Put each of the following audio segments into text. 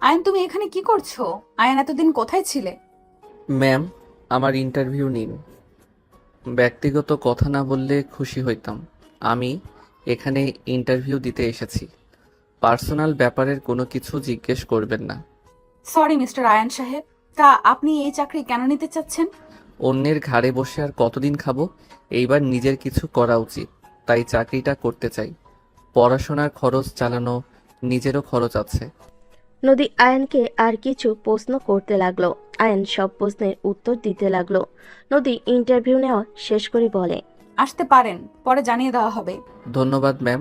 আয়ান, তুমি এখানে কি করছো? আয়ান, এতদিন কোথায় ছিলে? ম্যাম, আমার ইন্টারভিউ নিন। ব্যক্তিগত কথা না বললে খুশি হইতাম। আমি এখানে ইন্টারভিউ দিতে এসেছি। পার্সোনাল ব্যাপারের কোনো কিছু জিজ্ঞেস করবেন না। সরি মিস্টার আয়ান সাহেব, তা আপনি এই চাকরি কেন নিতে চাচ্ছেন? অন্যের ঘাড়ে বসে আর কতদিন খাবো? এইবার নিজের কিছু করা উচিত, তাই চাকরিটা করতে চাই। পড়াশোনার খরচ চালানো, নিজেরও খরচ আছে। নদী আয়নকে আর কিছু প্রশ্ন করতে লাগলো। আয়ন সব প্রশ্নের উত্তর দিতে লাগলো। নদী ইন্টারভিউ নেওয়া শেষ করে বলে, আসতে পারেন, পরে জানিয়ে দেওয়া হবে। ধন্যবাদ ম্যাম।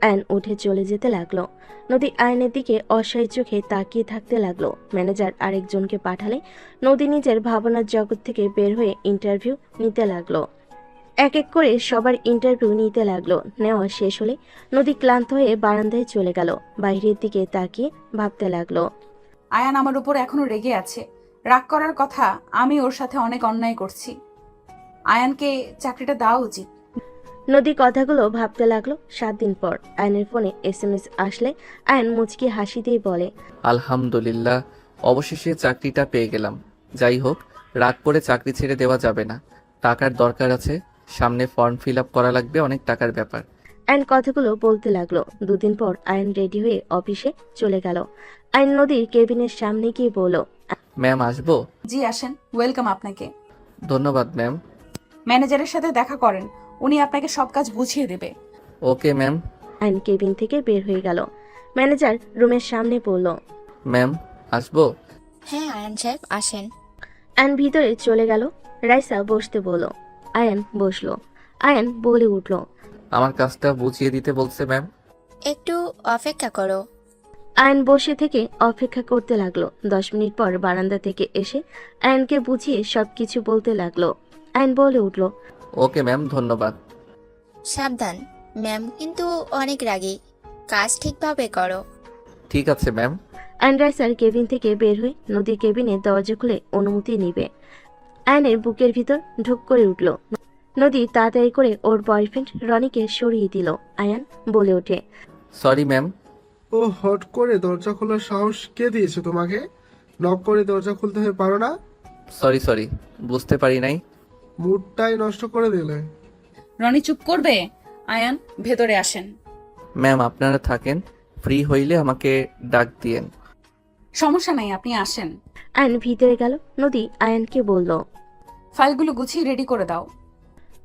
আয়ন উঠে চলে যেতে লাগলো। নদী আয়নের দিকে অসহায় চোখে তাকিয়ে থাকতে লাগলো। ম্যানেজার আরেকজনকে পাঠালে নদী নিজের ভাবনার জগৎ থেকে বের হয়ে ইন্টারভিউ নিতে লাগলো। এক এক করে সবার ইন্টারভিউ নিতে লাগলো। নেওয়া শেষ হলে নদী ক্লান্ত হয়ে বারান্দায় চলে গেল। বাইরের দিকে তাকিয়ে ভাবতে লাগলো। আয়ান আমার উপর এখনো রেগে আছে। রাগ করার কথা, আমি ওর সাথে অনেক অন্যায় করছি। আয়ানকে চাকরিটা দেওয়া উচিত। নদী কথাগুলো ভাবতে লাগলো। 7 দিন পর আয়নের ফোনে SMS আসলে আয়ন মুচকি হাসি দিয়ে বলে, আলহামদুলিল্লাহ, অবশেষে চাকরিটা পেয়ে গেলাম। যাই হোক, রাগ করে চাকরি ছেড়ে দেওয়া যাবে না। টাকার দরকার আছে, সামনে ফর্ম ফিল আপ করা লাগবে, অনেক টাকার ব্যাপার। আয়ন কথাগুলো বলতে লাগলো। 2 দিন পর আয়ন রেডি হয়ে অফিসে চলে গেল। আয়ন নদীর কেবিনের সামনে গিয়ে বলল, ম্যাম, আসবো? জি আসেন, ওয়েলকাম আপনাকে। ধন্যবাদ ম্যাম। ম্যানেজারের সাথে দেখা করেন, উনি আপনাকে সব কাজ বুঝিয়ে দেবে। Okay ma'am. আয়ন কেবিন থেকে বের হয়ে গেল। ম্যানেজার রুমের সামনে বলল, ম্যাম, আসবো? হ্যাঁ আয়ান সাহেব আসেন। আয়ন ভিতরে চলে গেল। রাইসা বসতে বলল। আয়ন বসলো। আয়ন বলে উঠল, আমার কাজটা বুঝিয়ে দিতে বলছে ম্যাম। একটু অপেক্ষা করো। আয়ন বসে থেকে অপেক্ষা করতে লাগলো। 10 মিনিট পর বারান্দা থেকে এসে আয়নকে বুঝিয়ে সবকিছু বলতে লাগলো। আয়ন বলে উঠল, ওকে ম্যাম, ধন্যবাদ। সাবধান, ম্যাম কিন্তু অনেক রাগী। কাজ ঠিকভাবে করো। ঠিক আছে ম্যাম। আয়ন রাইসার কেবিন থেকে বের হয়ে নদীর কেবিনের দরজা খুলে অনুমতি নিবে। আয়নের বুকের ভিতর ঢুক করে উঠল। নদী তাড়াতাড়ি করে ওর বয়ফ্রেন্ড রনিকে সরিয়ে দিল। আয়ান বলে ওঠে, সরি ম্যাম। ও হট করে দরজা খোলার সাহস কে দিয়েছে তোমাকে? নক করে দরজা খুলতে হয়ে পারো না? সরি সরি, বুঝতে পারি নাই। মুডটাই নষ্ট করে দিলে। রনি চুপ করবে? আয়ান, ভেতরে আসেন। ম্যাম, আপনারা থাকেন, ফ্রি হইলে আমাকে ডাক দিয়েন। সমস্যা নাই, আপনি আসেন। আয়ন ভিতরে গেল। নদী আয়ানকে বলল। ফাইলগুলো গুছিয়ে রেডি করে দাও।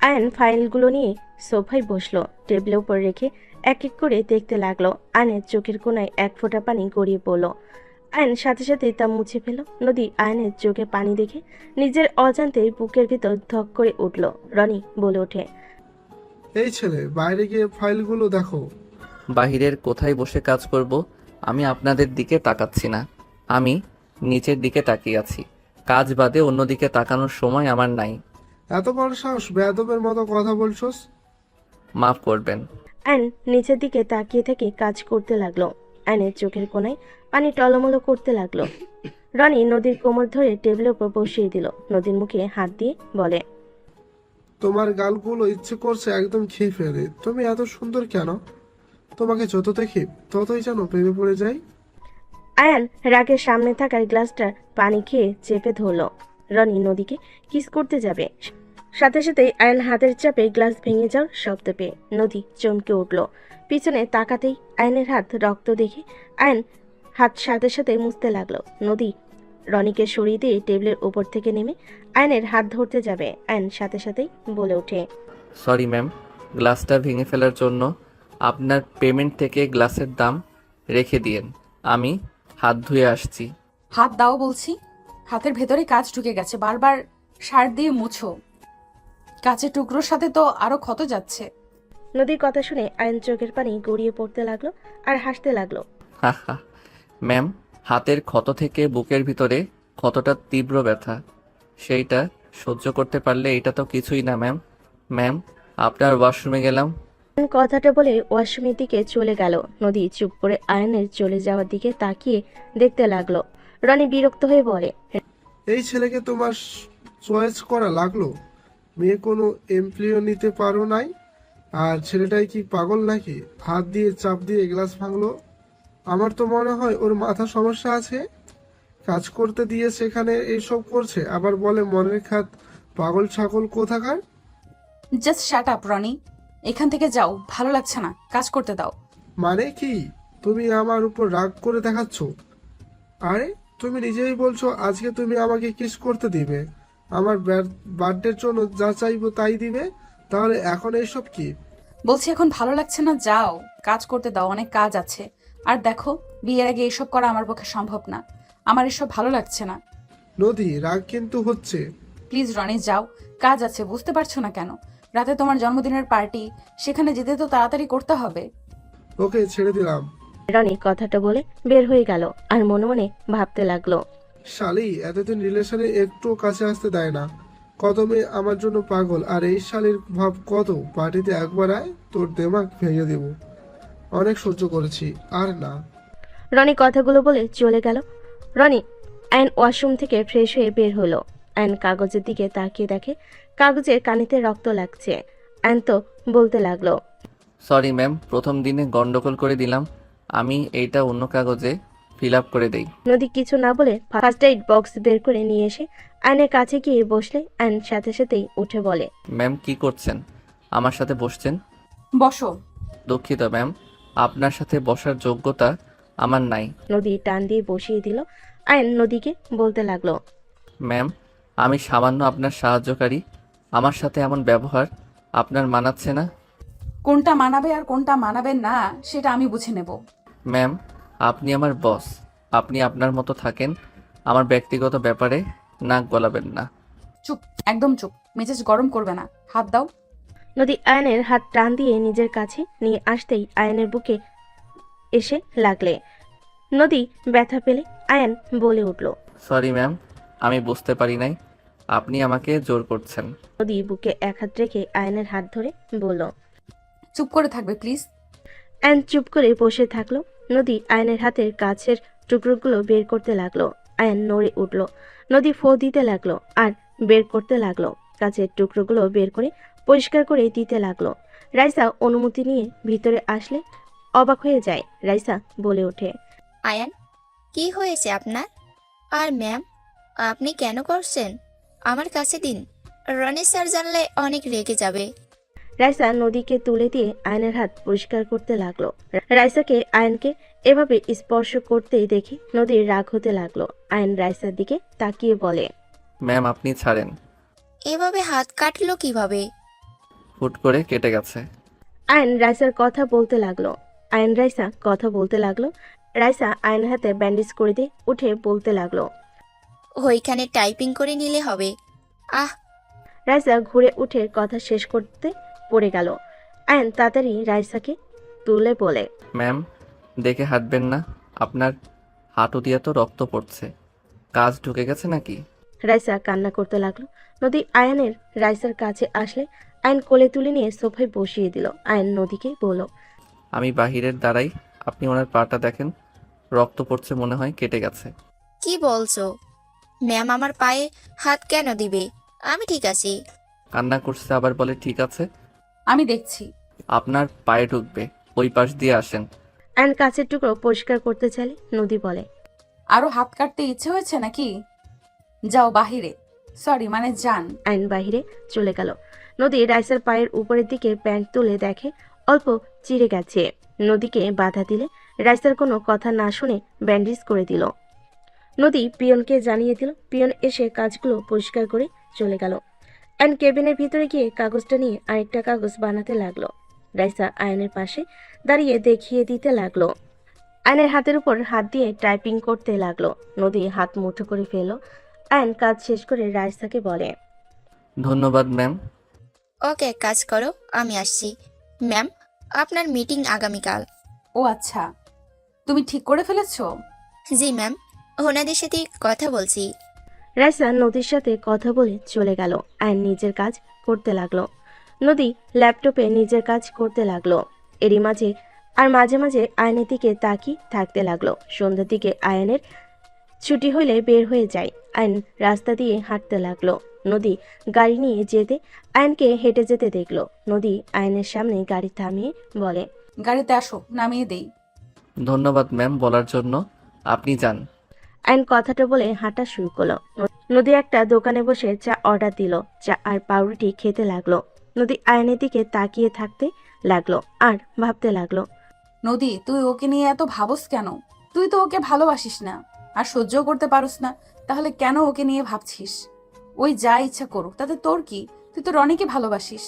আয়ন ফাইলগুলো নিয়ে সোফায় বসলো। টেবিলের উপর রেখে এক এক করে দেখতে লাগলো। আয়নের চোখের কোণায় এক ফোঁটা পানি গড়িয়ে পড়লো। আয়ন সাথে সাথে তা মুছে ফেল। নদী আয়নের চোখে পানি দেখে নিজের অজান্তেই বুকের ভিতর ধক করে উঠল। রনি বলে ওঠে, এই ছেলে, বাইরে গিয়ে ফাইলগুলো দেখো। বাহিরের কোথায় বসে কাজ করব? আমি আপনাদের দিকে তাকাচ্ছি না, আমি নিচের দিকে তাকিয়ে আছি। কাজ বাদে অন্যদিকে তাকানোর সময় আমার নাই। এত বড় সাহস, বেয়াদবের মতো কথা বলছোস। মাফ করবেন। আয়ন নিচের দিকে তাকিয়ে থেকে কাজ করতে লাগলো। আয়নের চোখের কোণায় পানি টলমলো করতে লাগলো। রনি নদীর কোমর ধরে টেবিলের উপর বসিয়ে দিল। নদীর মুখে হাত দিয়ে বলে, তোমার গালগুলো ইচ্ছে করছে একদম খেয়ে ফেলে। তুমি এত সুন্দর কেন? তোমাকে যত দেখি ততই যেন প্রেমে পড়ে যাই। আয়ান রাগের সামনে থাকার গ্লাসটা পানি খেয়ে চেপে ধরলো। রনি নদীকে কিস করতে যাবে, সাথে সাথে আয়ন হাতের চাপে গ্লাস ভেঙে যাওয়ার শব্দ পেয়ে নদী চমকে উঠল। পিছনে তাকাতেই আয়নের হাত রক্ত দেখে আয়ন হাত সাথে সাথে মুছতে লাগলো। নদী রনিকে সরিয়ে দিয়ে টেবিলের উপর থেকে নেমে আয়নের হাত ধরতে যাবে। আয়ন সাথে সাথেই বলে ওঠে, সরি ম্যাম, গ্লাসটা ভেঙে ফেলার জন্য। আপনার পেমেন্ট থেকে গ্লাসের দাম রেখে দিয়েন, আমি হাত ধুয়ে আসছি। হাত দাও বলছি। হাতের ভেতরে কাজ ঢুকে গেছে, বারবার সার দিয়ে মুছো। কাঁচের টুকরোর সাথে তো আরো ক্ষত যাচ্ছে। নদীর কথা শুনে আয়ন চোখের পানি গড়িয়ে পড়তে লাগলো আর হাসতে লাগলো। হা। ম্যাম, হাতের ক্ষত থেকে বুকের ভিতরে ক্ষতটা তীব্র ব্যথা, সেইটা সহ্য করতে পারলে এটা তো কিছুই না ম্যাম। ম্যাম, আপনার ওয়াশরুমে গেলাম। কথাটা বলে ওয়াশরুমের দিকে চলে গেল। নদী চুপ করে আয়নের চলে যাওয়ার দিকে তাকিয়ে দেখতে লাগলো। রনি বিরক্ত হয়ে বলে, এই ছেলেকে তোমার চয়েস করা লাগলো? মেয়ে কোনো এমপ্লয়ও নিতে পারো নাই? আর ছেলেটাই কি পাগল নাকি? হাত দিয়ে চাপ দিয়ে গ্লাস ভাঙলো। আমার তো মনে হয় ওর মাথা সমস্যা আছে। কাজ করতে দিয়ে সেখানে এইসব করছে, আবার বলে মনের খাত। পাগল ছাগল কোথাকার। জাস্ট শাট আপ রনি, এখান থেকে যাও, ভালো লাগছে না, কাজ করতে দাও। মানে কি? তুমি আমার উপর রাগ করে দেখাচ্ছ? আরে তুমি নিজেই বলছো আজকে তুমি আমাকে কিস করতে দিবে, আমার বার্থডের জন্য যা চাইবো তাই দিবে, তাহলে এখন এইসব কি? বলছি এখন ভালো লাগছে না, যাও কাজ করতে দাও, অনেক কাজ আছে। আর দেখো, বিয়ের আগে এসব করা আমার পক্ষে সম্ভব না, আমার এসব ভালো লাগছে না। নদী, রাগ কিন্তু হচ্ছে। প্লিজ রনি যাও, কাজ আছে, বুঝতে পারছো না কেন? রাতে তোমার জন্মদিনের পার্টি, সেখানে যেতে তো তাড়াতাড়ি করতে হবে। ওকে, ছেড়ে দিলাম। রনি কথাটা বলে বের হয়ে গেল আর মনে মনে ভাবতে লাগলো। শালি এতদিন রিলেশনে একটু কাছে আসতে দেয় না। কত মেয়ে আমার জন্য পাগল, আর এই শালির ভাব কত। পার্টিতে একবার আয়, তোর দেমাগ ভেঙে দেব। অনেক সহ্য করেছি, আর না। রনি কথাগুলো বলে চলে গেল। রনি আয়ন ওয়াশরুম থেকে ফ্রেশ হয়ে বের হলো। আয়ন কাগজের দিকে তাকিয়ে দেখে কাগজের কানিতে রক্ত লাগছে। আয়ন তো বলতে লাগলো, সরি ম্যাম, প্রথম দিনে গন্ডগোল করে দিলাম। আমি এইটা অন্য কাগজে ফিল আপ করে দেই। নদী কিছু না বলে ফার্স্ট এইড বক্স বের করে নিয়ে এসে আয়নের কাছে গিয়ে বসলে আয়ন সাথে সাথেই উঠে বলে, ম্যাম কি করছেন? আমার সাথে বসছেন? বসো। দুঃখিত ম্যাম, আপনার সাথে বসার যোগ্যতা আমার নাই। নদী টান দিয়ে বসিয়ে দিল। আয়ন নদীকে বলতে লাগলো, ম্যাম, আমি সামান্য আপনার সাহায্যকারী, আমার সাথে এমন ব্যবহার আপনার মানাচ্ছে না। কোনটা মানাবে আর কোনটা মানাবে না সেটা আমি বুঝে নেব। ম্যাম, আপনি আমার বস, আপনি আপনার মতো থাকেন, আমার ব্যক্তিগত ব্যাপারে নাক গলাবেন না। চুপ, একদম চুপ, মেজাজ গরম করবে না, হাত দাও। নদী আয়নের হাত টান দিয়ে নিজের কাছে নিয়ে আসতেই আয়নের বুকে এসে লাগলে। নদী ব্যথা পেলে আয়ন বলে উঠল। সরি ম্যাম, আমি বুঝতে পারি নাই আপনি আমাকে জোর করছেন। নদী বুকে এক হাত রেখে আয়নের হাত ধরে বলল। চুপ করে থাকবে প্লিজ। আয়ন চুপ করে বসে থাকলো। নদী আয়নের হাতের কাছের টুকরোগুলো বের করতে লাগলো। আয়ন নড়ে উঠল। নদী ফো দিতে লাগলো আর বের করতে লাগলো। কাছের টুকরোগুলো বের করে পরিষ্কার করে দিতে লাগলো। রাইসা অনুমতি নিয়ে ভিতরে আসলে অবাক হয়ে যায়। রাইসা বলে ওঠে, আয়ান, কি হয়েছে আপনার? আর ম্যাম, আপনি কেন করছেন? আমার কাছে দিন, রনি স্যার জানলে অনেক রেগে যাবে। রাইসা নদীকে তুলে দিয়ে আয়নের হাত পরিষ্কার করতে লাগলো। রাইসাকে আয়নকে এভাবে স্পর্শ করতেই দেখে নদীর রাগ হতে লাগলো। আয়ন রাইসার দিকে তাকিয়ে বলে, ম্যাম আপনি ছাড়েন। এভাবে হাত কাটলো কিভাবে? হুট করে কেটে গেছে। আয়ন রাইসার কথা বলতে লাগলো। রাইসা কথা বলতে লাগলো। রাইসা আয়নের হাতে ব্যান্ডেজ করে দিয়ে উঠে বলতে লাগলো। ওইখানে টাইপিং করে নিলে হবে। আহ, রাইসা ঘুরে উঠে কথা শেষ করতে পড়ে গেল। আয়ন তাড়াতাড়ি রাইসাকে তুলে বলে, ম্যাম দেখে হাঁটবেন না, আপনার হাঁটু দিয়ে তো রক্ত পড়ছে, কাজ ঢুকে গেছে নাকি? রাইসা কান্না করতে লাগলো। নদী আয়নের রাইসার কাছে আসলে আয়ন কোলে তুলে নিয়ে সোফায় বসিয়ে দিল। আয়ন নদীকে বলল, আমি বাহিরের দাঁড়াই, আপনি ওনার পাটা দেখেন, রক্ত পড়ছে, মনে হয় কেটে গেছে। কি বলছো? ম্যাম আমার পায়ে হাত কেন দিবে? আমি ঠিক আছি। কান্না করছে আবার বলে ঠিক আছে। আমি দেখছি। আপনার পায়ে ঢুকবে, ওই পাশ দিয়ে আসেন। আয়ন কাছের টুকরো পরিষ্কার করতে চাইলে নদী বলে, আরো হাত কাটতে ইচ্ছে হয়েছে নাকি? যাও বাহিরে, সরি মানে যান। আয়ন বাহিরে চলে গেল। নদী রাইসার পায়ের উপরের দিকে প্যান্ট তুলে দেখে অল্প চিড়ে গেছে। নদীকে বাধা দিলে রাইসার কোনো কথা না শুনে ব্যান্ডেজ করে দিল। নদী পিয়নকে জানিয়ে দিল। পিয়ন এসে কাজগুলো পরিষ্কার করে চলে গেল। আয়ন কেবিনের ভিতরে গিয়ে কাগজটা নিয়ে আরেকটা কাগজ বানাতে লাগলো। রাইসা আয়নের পাশে দাঁড়িয়ে দেখিয়ে দিতে লাগলো। আয়নের হাতের উপর হাত দিয়ে টাইপিং করতে লাগলো। নদী হাত মুঠো করে ফেলল। আয়ন কাজ শেষ করে রাইসাকে বলে, ধন্যবাদ ম্যাম। ওকে, কাজ করো, আমি আসছি। ম্যাম, আপনার মিটিং আগামীকাল। ও আচ্ছা, তুমি ঠিক করে ফেলেছো? জি ম্যাম, ওনাদের সাথে কথা বলছি। রাইসা নদীর সাথে কথা বলে চলে গেল। আয়ন নিজের কাজ করতে লাগলো। নদী ল্যাপটপে নিজের কাজ করতে লাগলো। এরই মাঝে মাঝে মাঝে আয়নের দিকে তাকিয়ে থাকতে লাগলো। সন্ধ্যার দিকে আয়নের ছুটি হলে বের হয়ে যায়। আয়ন রাস্তা দিয়ে হাঁটতে লাগলো। নদী গাড়ি নিয়ে যেতে আয়নকে হেঁটে যেতে দেখলো। নদী আয়নের সামনে গাড়ি থামিয়ে বলে, গাড়িতে আসো, নামিয়ে দেই। ধন্যবাদ ম্যাম বলার জন্য। আপনি যান। আইন কথাটা বলে হাঁটা শুরু করলো। নদী একটা দোকানে বসে চা অর্ডার দিল। চা আর পাউরুটি খেতে লাগলো। নদী আয়নের দিকে তাকিয়ে থাকতে লাগলো আর ভাবতে লাগলো। নদী, তুই ওকে নিয়ে এত ভাবস কেন? তুই তো ওকে ভালোবাসিস না, আর সহ্যও করতে পারস না। তাহলে কেন ওকে নিয়ে ভাবছিস? ওই যা ইচ্ছা করুক, তাতে তোর কি? তুই তো রনিকে ভালোবাসিস।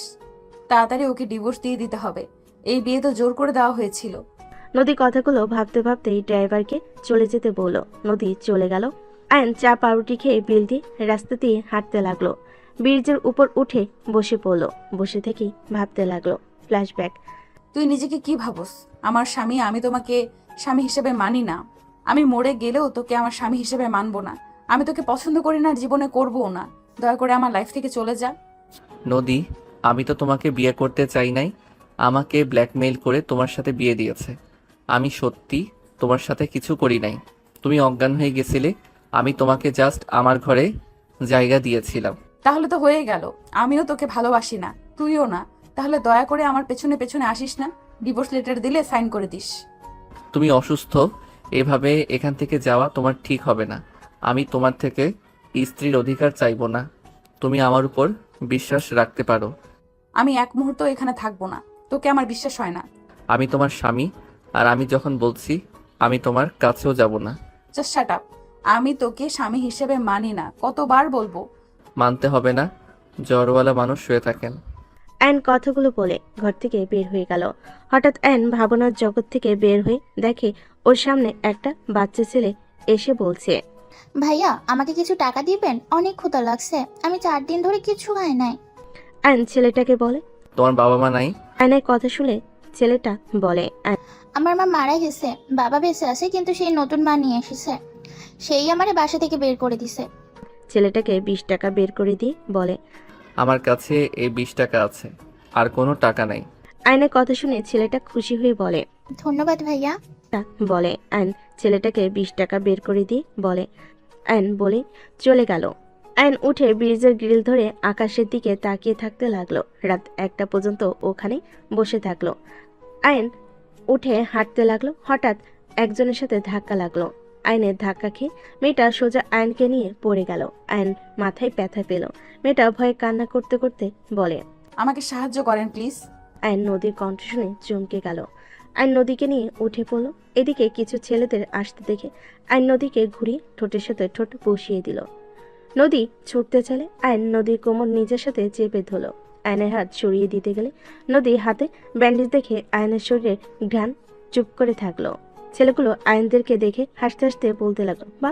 তাড়াতাড়ি ওকে ডিভোর্স দিয়ে দিতে হবে। এই বিয়ে তো জোর করে দেওয়া হয়েছিল। নদী কথাগুলো ভাবতে ভাবতেই ড্রাইভারকে চলে যেতে বলল। নদী চলে গেল। আয়ন চা পাউরুটি খেয়ে বিল দিয়ে রাস্তা দিয়ে হাঁটতে লাগলো। ব্রিজের উপর উঠে বসে পড়লো। বসে থেকেই ভাবতে লাগলো। ফ্ল্যাশব্যাক। তুই নিজেকে কি ভাবস? আমার স্বামী, আমি তোমাকে স্বামী হিসেবে মানি না। আমি মরে গেলেও তোকে আমার স্বামী হিসেবে মানবো না। আমি তোকে পছন্দ করি না, জীবনে করবও না। দয়া করে আমার লাইফ থেকে চলে যা। নদী, আমি তো তোমাকে বিয়ে করতে চাই নাই। আমাকে ব্ল্যাকমেইল করে তোমার সাথে বিয়ে দিয়েছে। আমি সত্যি তোমার সাথে কিছু করি নাই। তুমি অজ্ঞান হয়ে গেছিলে। আমি তোমাকে জাস্ট আমার ঘরে জায়গা দিয়েছিলাম। তাহলে তো হয়ে গেল। আমিও তোকে ভালোবাসি না, তুইও না। তাহলে দয়া করে আমার পেছনে পেছনে আসিস না। ডিভোর্স লেটার দিলে সাইন করে দিস। তুমি অসুস্থ, এভাবে এখান থেকে যাওয়া তোমার ঠিক হবে না। আমি তোমার থেকে স্ত্রীর অধিকার চাইবো না। তুমি আমার উপর বিশ্বাস রাখতে পারো। আমি এক মুহূর্ত এখানে থাকবো না। তোকে আমার বিশ্বাস হয় না। আমি তোমার স্বামী, আর আমি যখন বলছি আমি তোমার কাছেও যাব না। Just shut up. আমি তোকে স্বামী হিসেবে মানি না। কতবার বলবো? মানতে হবে না। জ্বরওয়ালা মানুষ শুয়ে থাকেন। অ্যান কথাগুলো বলে ঘর থেকে বের হয়ে গেল। হঠাৎ অ্যান ভাবনার জগৎ থেকে বের হয়ে দেখে ওর সামনে একটা বাচ্চা ছেলে এসে বলছে। ভাইয়া, আমাকে কিছু টাকা দিবেন? অনেক ক্ষুধা লাগছে, আমি 4 দিন ধরে কিছু খাই নাই। অ্যান ছেলেটাকে বলে। তোমার বাবা মা নাই? অ্যানের কথা শুনে ছেলেটা বলে। আমার মা মারা গেছে, বাবা বেঁচে আছে, কিন্তু সেই নতুন মা নিয়ে এসেছে। সেই আমারে বাসা থেকে বের করে দিছে। ছেলেটাকে 20 টাকা বের করে দিয়ে বলে। আমার কাছে এই 20 টাকা আছে, আর কোনো টাকা নাই। আয়নের কথা শুনে ছেলেটা খুশি হয়ে বলে। ধন্যবাদ ভাইয়া। বলে আয়ন ছেলেটাকে 20 টাকা বের করে দিয়ে বলে। আয়ন বলে চলে গেল। আয়ন উঠে ব্রিজের গ্রিল ধরে আকাশের দিকে তাকিয়ে থাকতে লাগলো। রাত 1টা পর্যন্ত ওখানে বসে থাকলো। আয়ন উঠে হাঁটতে লাগলো। হঠাৎ একজনের সাথে ধাক্কা লাগলো। আয়নের ধাক্কা খেয়ে মেয়েটা সোজা আয়নকে নিয়ে পড়ে গেল। আয়ন মাথায় ব্যথা পেল। মেয়েটা ভয়ে কান্না করতে করতে বলে। আমাকে সাহায্য করেন প্লিজ। আয়ন নদীর কণ্ঠ শুনে চমকে গেল। আইন নদীকে নিয়ে উঠে পড়ল। এদিকে কিছু ছেলেদের আসতে দেখে আইন নদীকে ঘুরিয়ে ঠোঁটের সাথে ঠোঁট বসিয়ে দিল। নদী ছুটতে চলে। আইন নদীর কোমর নিজের সাথে চেপে ধরল। আয়নের হাত সরিয়ে দিতে গেলে নদী হাতে ব্যান্ডেজ দেখে আয়নের শরীরে ঘ্রাণ চুপ করে থাকলো। ছেলেগুলো আয়নদেরকে দেখে হাসতে হাসতে বলতে লাগলো, বা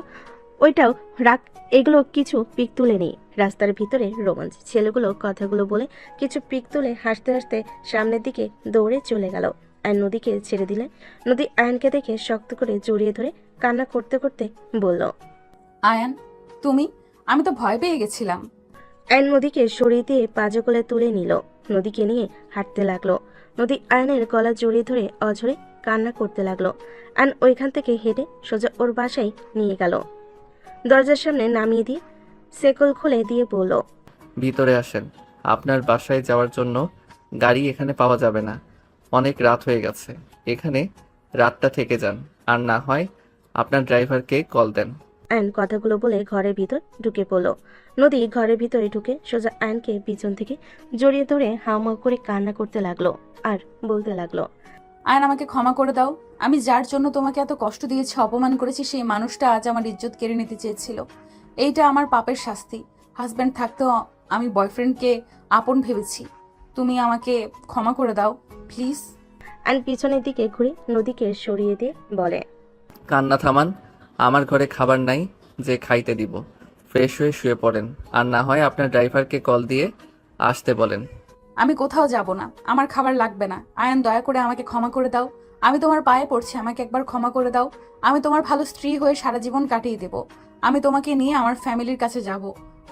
ওইটাও রাগ, এগুলো কিছু পিক তুলে নেই। রাস্তার ভিতরে রোমাঞ্চ। ছেলেগুলো কথাগুলো বলে কিছু পিক তুলে হাসতে হাসতে সামনের দিকে দৌড়ে চলে গেল। আয়ন নদীকে ছেড়ে দিলে নদী আয়নকে দেখে শক্ত করে জড়িয়ে ধরে কান্না করতে করতে বলল। আয়ান, তুমি? আমি তো ভয় পেয়ে গেছিলাম। আয়ন নদীকে সরিয়ে দিয়ে পাজকলে তুলে নিল। নদীকে নিয়ে হাঁটতে লাগলো। নদী আয়নের গলা জড়িয়ে ধরে অঝরে কান্না করতে লাগলো। আয়ন ওইখান থেকে হেঁটে সোজা ওর বাসায় নিয়ে গেল। দরজার সামনে নামিয়ে দিয়ে সেকল খুলে দিয়ে বলল, ভিতরে আসেন। আপনার বাসায় যাওয়ার জন্য গাড়ি এখানে পাওয়া যাবে না। অনেক রাত হয়ে গেছে। এখানে রাতটা থেকে যান, আর না হয় আপনার ড্রাইভারকে কল দেন। আয়ন কথাগুলো বলে ঘরের ভিতর ঢুকে পড়ল। নদী ঘরের ভিতরে ঢুকে সোজা আয়নকে পিছন থেকে জড়িয়ে ধরে হাউমাউ করে কান্না করতে লাগলো আর বলতে লাগলো, আয়ান, আমাকে ক্ষমা করে দাও। আমি যার জন্য তোমাকে এত কষ্ট দিয়েছি, অপমান করেছি, সেই মানুষটা আজ আমার ইজ্জত কেড়ে নিতে চেয়েছিল। এইটা আমার পাপের শাস্তি। হাজব্যান্ড থাকতেও আমি বয়ফ্রেন্ডকে আপন ভেবেছি। তুমি আমাকে ক্ষমা করে দাও প্লিজ। আয়ন পিছনের দিকে ঘুরে নদীকে সরিয়ে দিয়ে বলে, কান্না থামান। আমার ঘরে খাবার নাই যে খাইতে দিব। ফ্রেশ হয়ে শুয়ে পড়েন, আর না হয় আপনার ড্রাইভারকে কল দিয়ে আসতে বলেন। আমি কোথাও যাব না, আমার খাবার লাগবে না। আয়ান, দয়া করে আমাকে ক্ষমা করে দাও। আমি তোমার পায়ে পড়ছি, আমাকে একবার ক্ষমা করে দাও। আমি তোমার ভালো স্ত্রী হয়ে সারা জীবন কাটিয়ে দেব। আমি তোমাকে নিয়ে আমার ফ্যামিলির কাছে যাব।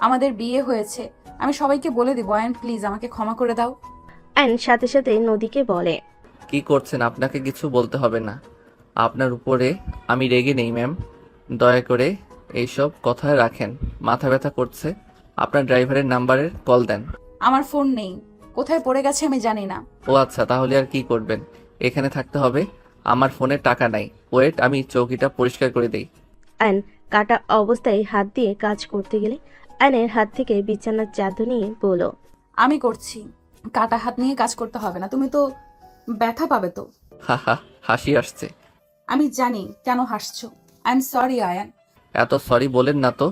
আমাদের বিয়ে হয়েছে, আমি সবাইকে বলে দিব। আয়ান, প্লিজ আমাকে ক্ষমা করে দাও। আয়ন সাথে সাথে নদীকে বলে, কি করছেন? আপনাকে কিছু বলতে হবে না। আপনার উপরে আমি রেগে নেই ম্যাম। দয়া করে এইসব কথা রাখেন। মাথা ব্যথা করছে। আপনার ড্রাইভারের নাম্বারের কল দেন। আমার ফোন নেই, কোথায় পড়ে গেছে আমি জানি না। ও আচ্ছা, তাহলে আর কি করবেন? এখানে থাকতে হবে। আমার ফোনে টাকা নাই। ওয়েট, আমি চৌকিটা পরিষ্কার করে দেই। আয়ন কাটা অবস্থায় হাত দিয়ে কাজ করতে গেলে আয়নের হাত থেকে বিছানার চাদর নিয়ে বলল, আমি করছি। কাটা হাত নিয়ে কাজ করতে হবে না, তুমি তো ব্যথা পাবে তো। হা হা, হাসি আসছে। আমি জানি কেন হাসছো। I am sorry Ayan. এত সরি বলেন না তো।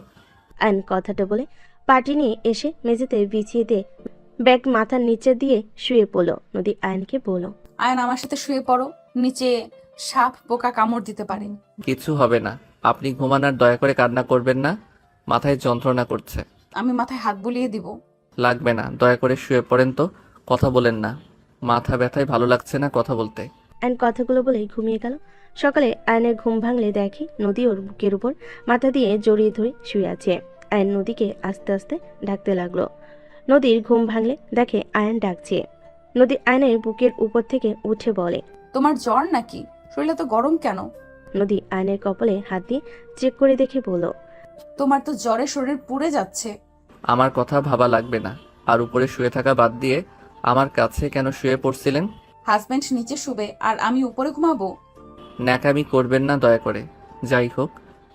আয়ন কথাটা বলে পাটি নিয়ে এসে মেঝেতে বিছিয়ে দিয়ে ব্যাগ মাথার নিচে দিয়ে শুয়ে পড়ল। নদী আয়নকে বলল, আয়ান আমার সাথে শুয়ে পড়ো, নিচে সাপ পোকা কামড় দিতে পারে। কিছু হবে না, আপনি ঘুমান আর দয়া করে কান্না করবেন না। মাথায় যন্ত্রণা করছে। আমি মাথায় হাত বুলিয়ে দিব। লাগবে না, দয়া করে শুয়ে পড়েন তো। কথা বলেন না, মাথা ব্যথায় ভালো লাগছে না কথা বলতে। আয়ন কথাগুলো বলেই ঘুমিয়ে গেল। সকালে আয়নের ঘুম ভাঙলে দেখে নদী ওর বুকের উপর মাথা দিয়ে জড়িয়ে ধরে শুয়ে আছে। আয়ন নদীকে আস্তে আস্তে ডাকতে লাগলো। নদীর ঘুম ভাঙলে দেখে আয়ন ডাকছে। নদী আয়নের বুকের উপর থেকে উঠে বলে, তোমার জ্বর নাকি? শরীরে তো গরম কেন? নদী আয়নের কপালে হাত দিয়ে চেক করে দেখে বলল, তোমার তো জ্বরে শরীর পুড়ে যাচ্ছে। আমার কথা ভাবা লাগবে না। আর উপরে শুয়ে থাকা বাদ দিয়ে আমার কাছে কেন শুয়ে পড়ছিলেন? হাজবেন্ড নিচে শুবে আর আমি উপরে ঘুমাবো? ন্যাকামি করবেন না দয়া করে। যাই হোক,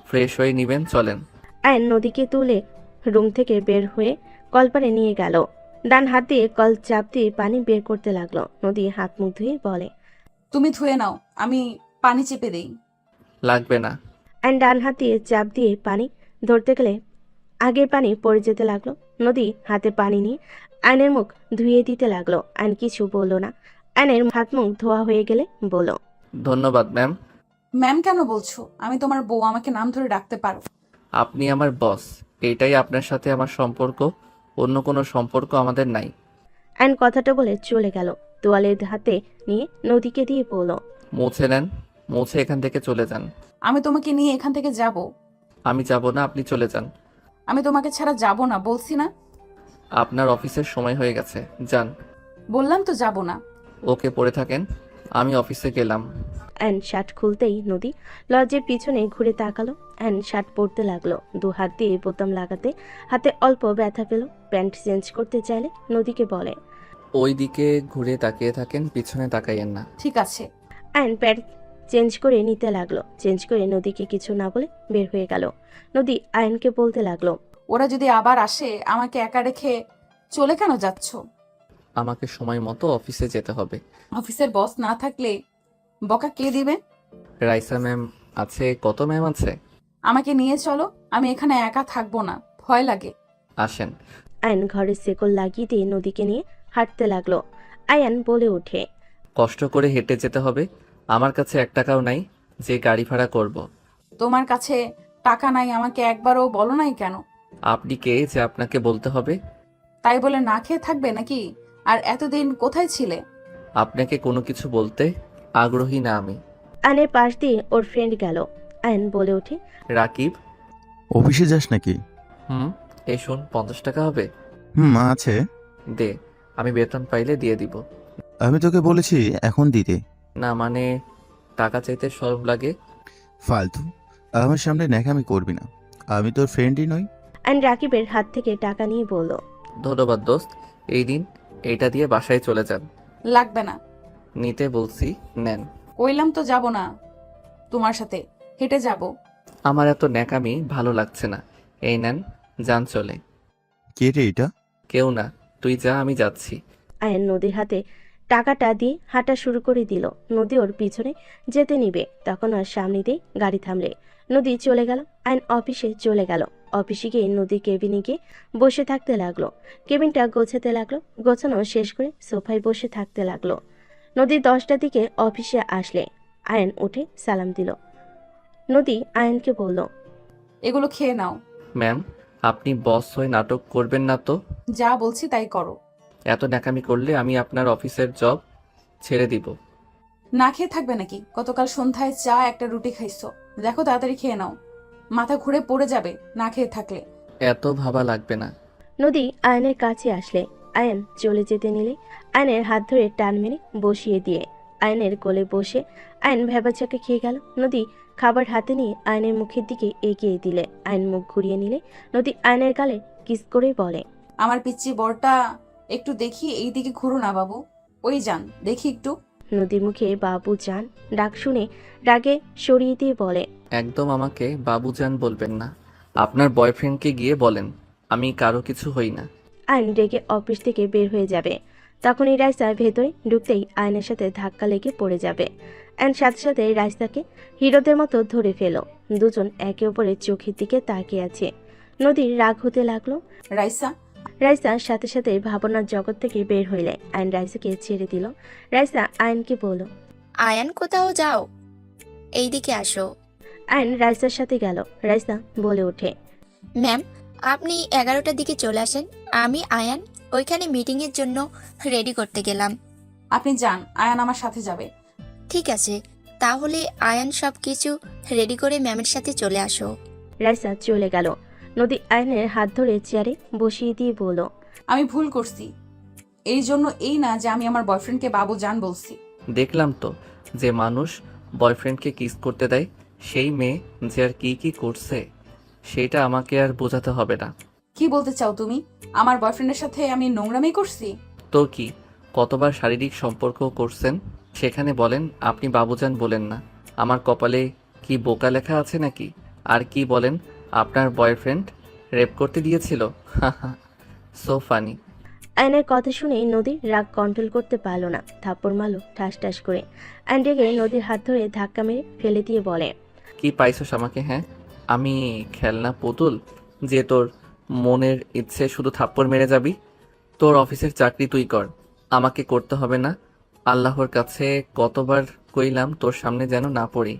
ফ্রেশ হয়ে নিবেন, চলেন। আয়ন নদীকে তুলে রুম থেকে বের হয়ে কলপারে নিয়ে গেল। ডান হাত দিয়ে কল চাপ দিয়ে পানি বের করতে লাগলো। নদী হাত মুখ ধুয়ে বলে, তুমি ধুয়ে নাও, আমি পানি চেপে দেই। লাগবে না। আয়ন ডান হাত দিয়ে চাপ দিয়ে পানি ধরতে গেলে আগের পানি পড়ে যেতে লাগলো। নদী হাতে পানি নিয়ে আয়নের মুখ ধুয়ে দিতে লাগলো। আয়ন কিছু বলল না। আয়নের হাত মুখ ধোয়া হয়ে গেলে বলল, ধন্যবাদ ম্যাম। ম্যাম কেন বলছো? আমি তোমার বউ, আমাকে নাম ধরে ডাকতে পারো। আপনি আমার বস, এইটাই আপনার সাথে আমার সম্পর্ক। অন্য কোনো সম্পর্ক আমাদের নাই। আয়ন কথাটা বলে চলে গেল। তোয়ালের হাতে নিয়ে নদীকে দিয়ে বলল, মুছে নেন, মুছে এখান থেকে চলে যান। আমি তোমাকে নিয়ে এখান থেকে যাব। আমি যাব না, আপনি চলে যান। আমি তোমাকে ছাড়া যাব না, বলছি না? আপনার অফিসের সময় হয়ে গেছে, যান। বললাম তো যাব না। ওকে, পড়ে থাকেন, আমি অফিসে গেলাম। অ্যান শার্ট খুলতেই নদী লজ্জের পিছনে ঘুরে তাকালো। অ্যান শার্ট পরতে লাগলো। দু হাত দিয়ে বোতাম লাগাতে হাতে অল্প ব্যথা পেল। প্যান্ট চেঞ্জ করতে চাইলে নদীকে বলে, ওই দিকে ঘুরে তাকিয়ে থাকেন, পিছনে তাকাইয়েন না। ঠিক আছে। অ্যান প্যান্ট চেঞ্জ করে নিতে লাগলো। চেঞ্জ করে নদীকে কিছু না বলে বের হয়ে গেল। নদী আয়নকে বলতে লাগলো, ওরা যদি আবার আসে আমাকে একা রেখে চলে কেন যাচ্ছ? আমাকে সময় মতো অফিসে যেতে হবে। অফিসের বস না থাকলে বকা কে দিবে? রাইসা ম্যাম আছে। কত ম্যাম আছে? আমাকে নিয়ে চলো, আমি এখানে একা থাকবো না, ভয় লাগে। আসেন। আয়ন ঘরের শেকল লাগিয়ে দিয়ে নদীকে নিয়ে হাঁটতে লাগলো। আয়ান বলে ওঠে, কষ্ট করে হেঁটে যেতে হবে। আমার কাছে 1 টাকাও নাই যে গাড়ি ভাড়া করব। তোমার কাছে টাকা নাই আমাকে একবারও বলো নাই কেন? আপনি কে যে আপনাকে বলতে হবে? তাই বলে না খেয়ে থাকবে নাকি? আর এতদিন কোথায় ছিলে? আপনাকে কোনো কিছু বলতে আগ্রহী না আমি। আয়নের পাশ দিয়ে ওর ফ্রেন্ড গেল। আয়ন বলে ওঠে, রাকিব। অফিসে যাস নাকি? এই শোন, 50 টাকা হবে? আছে। দে, আমি বেতন পাইলে দিয়ে দিব। আমি তোকে বলেছি এখন দিতে। না মানে, টাকা চাইতে শরম লাগে। ফালতু, আমার সামনে ন্যাকামি করবি না। আমি তোর ফ্রেন্ডই নই। আয়ন রাকিবের হাত থেকে টাকা নিয়ে বলল, ধন্যবাদ দোস্ত, এই দিন এইটা দিয়ে বাসায় চলে যান। লাগবে না। নিতে বলছি, নেন। কইলাম তো যাব না, তোমার সাথে হেঁটে যাব। আমার এত ন্যাকামি ভালো লাগছে না। এই নেন, যান চলে। কে রে এটা? কেউ না, তুই যা, আমি যাচ্ছি। আয়ন নদীর হাতে টাকাটা দিয়ে হাঁটা শুরু করে দিল। নদী ওর পিছনে যেতে নিবে, তখন ওর সামনে দিয়ে গাড়ি থামলে। নদী চলে গেল। আয়ন অফিসে চলে গেল। অফিসে গিয়ে নদী কেবিনে গিয়ে বসে থাকতে লাগলো। কেবিনটা গোছাতে লাগলো। গোছানো শেষ করে সোফায় বসে থাকতে লাগলো। নদী 10টার দিকে অফিসে আসলে আয়ন উঠে সালাম দিল। নদী আয়নকে বলল, এগুলো খেয়ে নাও। ম্যাম, আপনি বস হয়ে নাটক করবেন না তো। যা বলছি তাই করো। এত ন্যাকামি করলে আমি আপনার অফিসের জব ছেড়ে দিব। না খেয়ে থাকবে নাকি? গতকাল সন্ধ্যায় চা একটা রুটি খাইছো, দেখো তাড়াতাড়ি খেয়ে নাও, মাথা ঘুরে পড়ে যাবে না খেয়ে থাকলে। এত ভাবা লাগবে না। নদী আয়নের কাছে আসলে আয়ন চলে যেতে নিলে আয়নের হাত ধরে টান মেরে বসিয়ে দিয়ে আয়নের কোলে বসে আয়ন ভেবাচাকে খেয়ে গেল। নদী খাবার হাতে নিয়ে আয়নের মুখের দিকে এগিয়ে দিলে আয়ন মুখ ঘুরিয়ে নিলে নদী আয়নের গালে কিস করে বলে, আমার পিচ্চি বরটা একটু দেখি, এই দিকে ঘুরো না বাবু। ওই যান, দেখি একটু। নদীর মুখে বাবু জান ডাক শুনে রাগে সরিয়ে দিয়ে বলে, একদম আমাকে বাবুজান বলবেন না। আপনার বয়ফ্রেন্ডকে গিয়ে বলেন আমি কারো কিছু হই না। আয়ন রেগে অফিস থেকে বের হয়ে যাবে। তখনই রাইসা ভেতরে ঢুকতেই আয়নের সাথে ধাক্কা লেগে পড়ে যাবে। আয়ন সাথে সাথে রাইসাকে হিরোদের মতো ধরে ফেলো। দুজন একে অপরের চোখের দিকে তাকিয়ে আছে। নদীর রাগ হতে লাগলো। রাইসা, রাইসা সাথে সাথে ভাবনার জগৎ থেকে বের হইলে আয়ন রাইসাকে ছেড়ে দিল। রাইসা আয়নকে বলল। আয়ান কোথাও যাও, এইদিকে আসো। আয়ন রাইসার সাথে গেল। রাইসা বলে ওঠে, ম্যাম, আপনি 11টার দিকে চলে আসেন। আমি আয়ান ওইখানে মিটিংয়ের জন্য রেডি করতে গেলাম। আপনি যান, আয়ান আমার সাথে যাবে। ঠিক আছে, তাহলে আয়ান সব কিছু রেডি করে ম্যামের সাথে চলে আসো। রাইসা চলে গেল। নদী আয়নের হাত ধরে চেয়ারে বসিয়ে দিয়ে বলল, আমি ভুল করছি, এই জন্য এই না যে আমি আমার বয়ফ্রেন্ডকে বাবু জান বলছি। দেখলাম তো যে মানুষ বয়ফ্রেন্ডকে কিস করতে দেয়, সেই মেয়ে যে আর কি কি করছে সেটা আমাকে আর বোঝাতে হবে না। কি বলতে চাও তুমি? আমার বয়ফ্রেন্ডের সাথে আমি নোংরামি করছি? তো কি, কতবার শারীরিক সম্পর্ক করছেন সেখানে বলেন আপনি বাবুজান বলেন না? আমার কপালে কি বোকা লেখা আছে নাকি? আর কি বলেন আপনার বয়ফ্রেন্ড রেপ করতে দিয়েছিল? So funny. আয়নের কথা শুনে নদী রাগ কন্ট্রোল করতে পারল না, থাপ্পড় মারল ঠাস ঠাস করে। আয়ন রেগে নদীর হাত ধরে ধাক্কা মেরে ফেলে দিয়ে বলে, কি পাইছস আমাকে? হ্যাঁ, আমি খেলনা পুতুল যে তোর মনের ইচ্ছে শুধু থাপ্পড় মেরে যাবি? তোর অফিসের চাকরি তুই কর, আমাকে করতে হবে না। আল্লাহর কাছে কতবার কইলাম তোর সামনে যেন না পড়ি।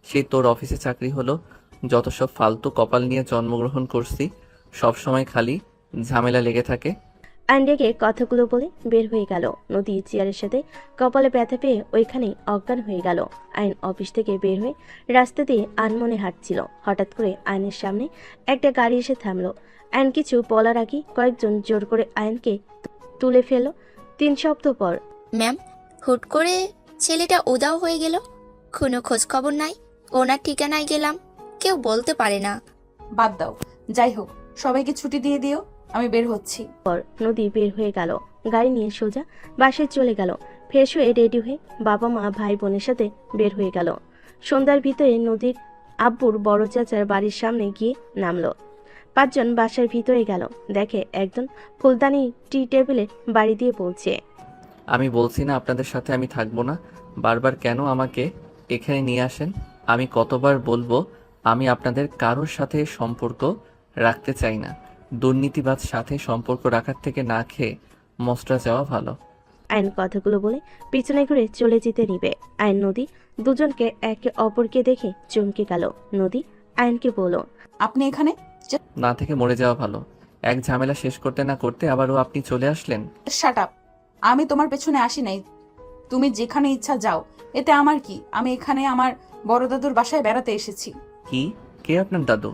সেই তোর অফিসে চাকরি হলো, যত সব ফালতু কপাল নিয়ে জন্মগ্রহণ করছি, সব সময় খালি ঝামেলা লেগে থাকে। আয়ন রেগে কথাগুলো বলে বের হয়ে গেল। নদী চেয়ারের সাথে কপালে ব্যথা পেয়ে ওইখানেই অজ্ঞান হয়ে গেল। আয়ন অফিস থেকে বের হয়ে রাস্তা দিয়ে আনমনে হাঁটছিল। হঠাৎ করে আয়নের সামনে একটা গাড়ি এসে থামলো। আয়ন কিছু বলার আগে কয়েকজন জোর করে আয়নকে তুলে ফেলল। 3 সপ্তাহ পর। ম্যাম, হুট করে ছেলেটা উধাও হয়ে গেল, কোনো খোঁজ খবর নাই। ওনার ঠিকানায় গেলাম, কেউ বলতে পারে না। বাদ দাও, যাই হোক সবাইকে ছুটি দিয়ে দিও, আমি বের হচ্ছি। নদী বের হয়ে গেল। গাড়ি নিয়ে সোজা বাসায় চলে গেল। ফ্রেশ হয়ে রেডি হয়ে বাবা মা ভাই বোনের সাথে বের হয়ে গেল। সন্ধ্যার ভিতরে নদীর আব্বুর বড় চাচার বাড়ির সামনে গিয়ে নামলো। 5 জন বাসার ভিতরে গেল। দেখে একজন ফুলদানি টি টেবিলে বাড়ি দিয়ে পৌঁছে। আমি বলছি না আপনাদের সাথে আমি থাকবো না, বারবার কেন আমাকে এখানে নিয়ে আসেন? আমি কতবার বলবো আমি আপনাদের কারোর সাথে সম্পর্ক রাখতে চাই না। দুর্নীতিবাজ সাথে সম্পর্ক রাখার থেকে না খেয়ে মশরা যাওয়া ভালো। আইন কথাগুলো বলে পিছনে ঘুরে চলে যেতে নিবে। আইন নদী দুজনকে একে অপরকে দেখে চমকে গেল। নদী আইনকে বলল, আপনি এখানে? না থেকে মরে যাওয়া ভালো। এক ঝামেলা শেষ করতে না করতে আবারও আপনি চলে আসলেন। শাট আপ, আমি তোমার পেছনে আসি নাই, তুমি যেখানে ইচ্ছা যাও, এতে আমার কি? আমি এখানে আমার বড় দাদুর বাসায় বেড়াতে এসেছি। কি, কে আপনার দাদু?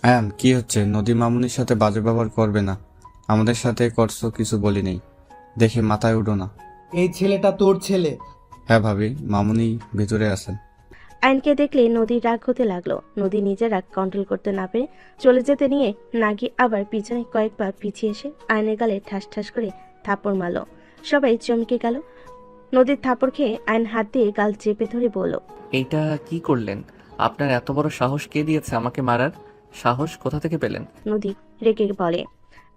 আয়ান, কি হচ্ছে? নদী মামুনির সাথে বাজে ব্যবহার করবে না। আমাদের সাথে করছো, কিছু বলি নেই দেখে মাথায় উঠো না। এই ছেলেটা তোর ছেলে? হ্যাঁ ভাবি, মামুনি ভিতরে আছেন। আইনকে দেখলে নদীর রাগ হতে লাগলো। নদী নিজের রাগ কন্ট্রোল করতে না পেরে চলে যেতে নিয়ে নাগি আবার পিছনে কয়েক পা পিছিয়ে এসে আইনের গালে ঠাস ঠাস করে থাপড় মারল। সবাই চমকে গেল। নদীর থাপড় খেয়ে আইন হাত দিয়ে গাল চেপে ধরে বলল, এইটা কি করলেন? আপনার এত বড় সাহস কে দিয়েছে আমাকে মারার? সাহস কোথা থেকে পেলেন? নদী রেগে বলে।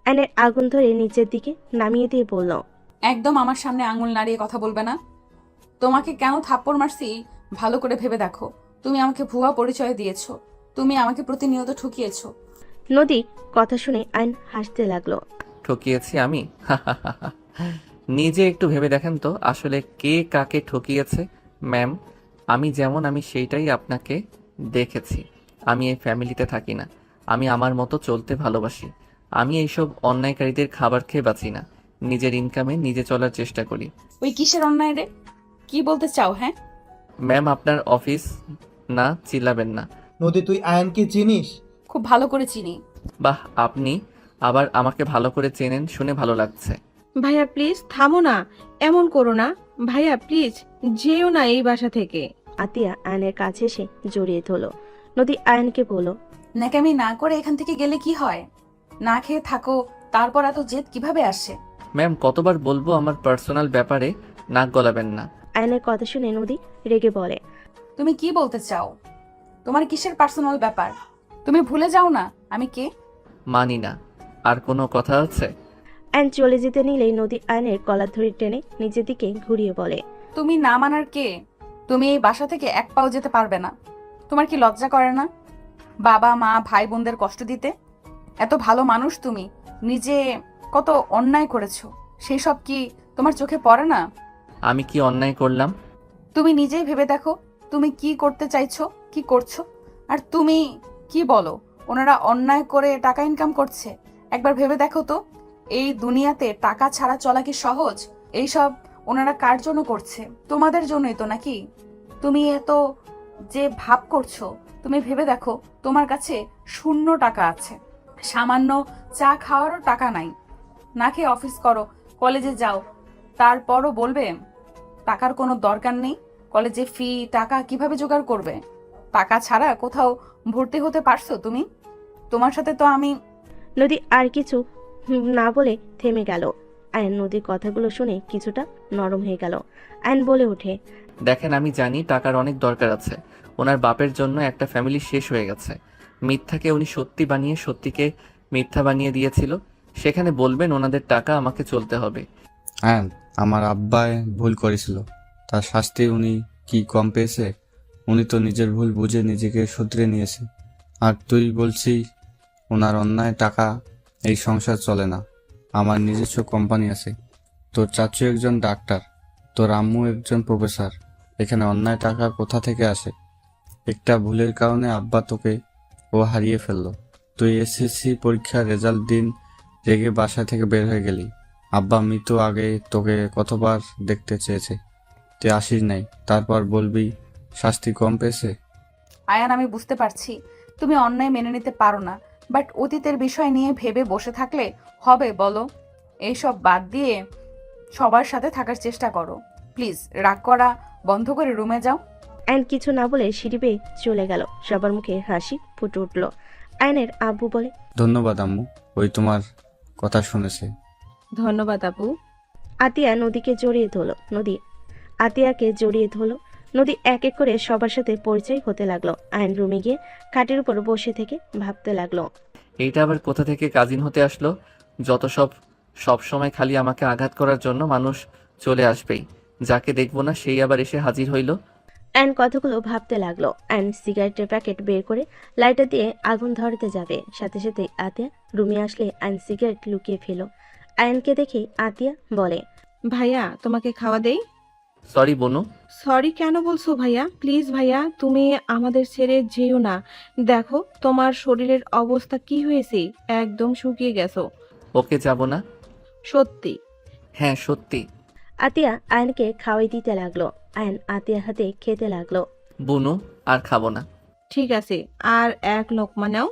আইনের আগুন ধরে নিচের দিকে নামিয়ে দিয়ে বলল, একদম আমার সামনে আঙুল নাড়িয়ে কথা বলবে না। তোমাকে কেন থাপ্পড় মারছি ভালো করে ভেবে দেখো। তুমি আমাকে ভুয়া পরিচয় দিয়েছো, তুমি আমাকে প্রতিনিয়ত ঠকিয়েছো। নদী কথা শুনে আইন হাসতে লাগলো। ঠকিয়েছি আমি? নিজে একটু ভেবে দেখেন তো আসলে কে কাকে ঠকিয়েছে। ম্যাম, আমি যেমন আমি সেইটাই আপনাকে দেখেছি। আমি এই ফ্যামিলিতে থাকি না, আমি আমার মতো চলতে ভালোবাসি। আমি এইসব অন্যায়কারীদের খাবার খেয়ে বাঁচি না, নিজের ইনকামে নিজে চলার চেষ্টা করি। ওই কিসের অন্যায় রে? কি বলতে চাও? হ্যাঁ ম্যাম, আপনার অফিস না, চিল্লাবেন না। নদী, তুই আয়ানকে চিনিস? খুব ভালো করে চিনি। বাহ, আপনি আবার আমাকে ভালো করে চেনেন, শুনে ভালো লাগছে। ভাইয়া প্লিজ থামো না, এমন করো না। ভাইয়া প্লিজ যেও না এই বাসা থেকে। আতিয়া আয়নের কাছে এসে জড়িয়ে ধরল। নদী আয়নকে বলল, ন্যাকামি না করে এখান থেকে গেলে কি হয়? না খেয়ে থাকো, তারপর এত জেদ কিভাবে আসে? ম্যাম, কতবার বলবো আমার পার্সোনাল ব্যাপারে নাক গলাবেন না। আয়নের কথা শুনে নদী রেগে বলে, তুমি কি বলতে চাও? তোমার কিসের পার্সোনাল ব্যাপার? তুমি ভুলে যাও না আমি কে। মানি না। আর কোনো কথা আছে? আয়ন চলে যেতে নিলেই নদী আয়নের কলার ধরে টেনে নিজের দিকে ঘুরিয়ে বলে, তুমি না মানার কে? তুমি এই বাসা থেকে এক পাও যেতে পারবে না। তোমার কি লজ্জা করে না বাবা মা ভাই বোনদের কষ্ট দিতে? এত ভালো মানুষ তুমি, নিজে কত অন্যায় করেছো, সেই সব কি তোমার চোখে পড়ে না? আমি কি অন্যায় করলাম? তুমি নিজেই ভেবে দেখো তুমি কি করতে চাইছো, কি করছো। আর তুমি কি বলো ওনারা অন্যায় করে টাকা ইনকাম করছে? একবার ভেবে দেখো তো, এই দুনিয়াতে টাকা ছাড়া চলা কি সহজ? এইসব ওনারা কার জন্য করছে? তোমাদের জন্যই তো নাকি? তুমি এত যে ভাব করছো, তুমি ভেবে দেখো তোমার কাছে শূন্য টাকা আছে, সামান্য চা খাওয়ারও টাকা নাই, না খেয়ে অফিস করো, কলেজে যাও, তারপরও বলবে টাকার কোনো দরকার নেই। কলেজে ফি টাকা কিভাবে জোগাড় করবে? টাকা ছাড়া কোথাও ভর্তি হতে পারছো তুমি? তোমার সাথে তো আমি। নদী আর কিছু না বলে থেমে গেল। আয়ন নদীর কথাগুলো শুনে কিছুটা নরম হয়ে গেল। আয়ন বলে ওঠে, দেখেন, আমি জানি টাকার অনেক দরকার আছে। ওনার বাপের জন্য একটা ফ্যামিলি শেষ হয়ে গেছে। মিথ্যাকে উনি সত্যি বানিয়ে সত্যিকে মিথ্যা বানিয়ে দিয়েছিল। সেখানে বলবেন ওনাদের টাকা আমাকে চলতে হবে। হ্যাঁ, আমার আব্বাই ভুল করেছিল, তার শাস্তি উনি কি কম পেয়েছে? উনি তো নিজের ভুল বুঝে নিজেকে শুধরে নিয়েছে। আর তুই বলছি ওনার অন্যায় টাকা এই সংসার চলে না। আমার নিজস্ব কোম্পানি আছে, তোর চাচু একজন ডাক্তার, তোর আম্মু একজন প্রফেসর। এখানে অন্যায় টাকা কোথা থেকে আসে? একটা ভুলের কারণে আব্বা তোকে ও হারিয়ে ফেললো। তুই এসএসসি পরীক্ষার রেজাল্ট দিন রেগে বাসা থেকে বের হয়ে গেলি। আব্বা মৃত্যু আগে তোকে কতবার দেখতে চেয়েছে, তুই আসিস নাই। তারপর বলবি শাস্তি কম পেয়েছে? আয়ান, আমি বুঝতে পারছি তুমি অন্যায় মেনে নিতে পারো না, বাট অতীতের বিষয় নিয়ে ভেবে বসে থাকলে হবে বলো? এইসব বাদ দিয়ে সবার সাথে থাকার চেষ্টা করো। প্লিজ রাগ করা বন্ধ করে রুমে যাও। আয়ন কিছু না বলে সিঁড়ি বেয়ে চলে গেল। সবার মুখে হাসি ফুটে উঠল। আয়নের আব্বু বলে, ধন্যবাদ আম্মু, ওই তোমার কথা শুনেছে। ধন্যবাদ আপু। আতিয়া নদীকে জড়িয়ে ধরলো। আতিয়াকে জড়িয়ে ধরলো। নদী এক এক করে সবার সাথে পরিচয় হতে লাগলো। আয়ন রুমে গিয়ে খাটের উপর বসে থেকে ভাবতে লাগলো, এইটা আবার কোথা থেকে কাজিন হতে আসলো? যত সব সময় খালি আমাকে আঘাত করার জন্য মানুষ চলে আসবেই। যাকে দেখবো না সেই আবার এসে হাজির হইল। আয়ন কথাগুলো ভাবতে লাগলো। আয়ন সিগারেটের প্যাকেট বের করে লাইটার দিয়ে আগুন ধরাতে যাবে, সাথে সাথে আতিয়া রুমে আসলে আয়ন সিগারেট লুকিয়ে ফেল। আয়নকে দেখে আতিয়া বলে, ভাইয়া তোমাকে খাওয়া দেই? সরি বনু। সরি কেন বলছো ভাইয়া? প্লিজ ভাইয়া, তুমি আমাদের ছেড়ে যেও না। দেখো তোমার শরীরের অবস্থা কি হয়েছে, একদম শুকিয়ে গেছো। ওকে যাব না। সত্যি? হ্যাঁ সত্যি। আতিয়া আয়নকে খাওয়াই দিতে লাগলো। আয়ন আতিয়ার হাতে খেতে লাগলো। বনু, আর খাবো না। ঠিক আছে, আর এক লোকমা নাও।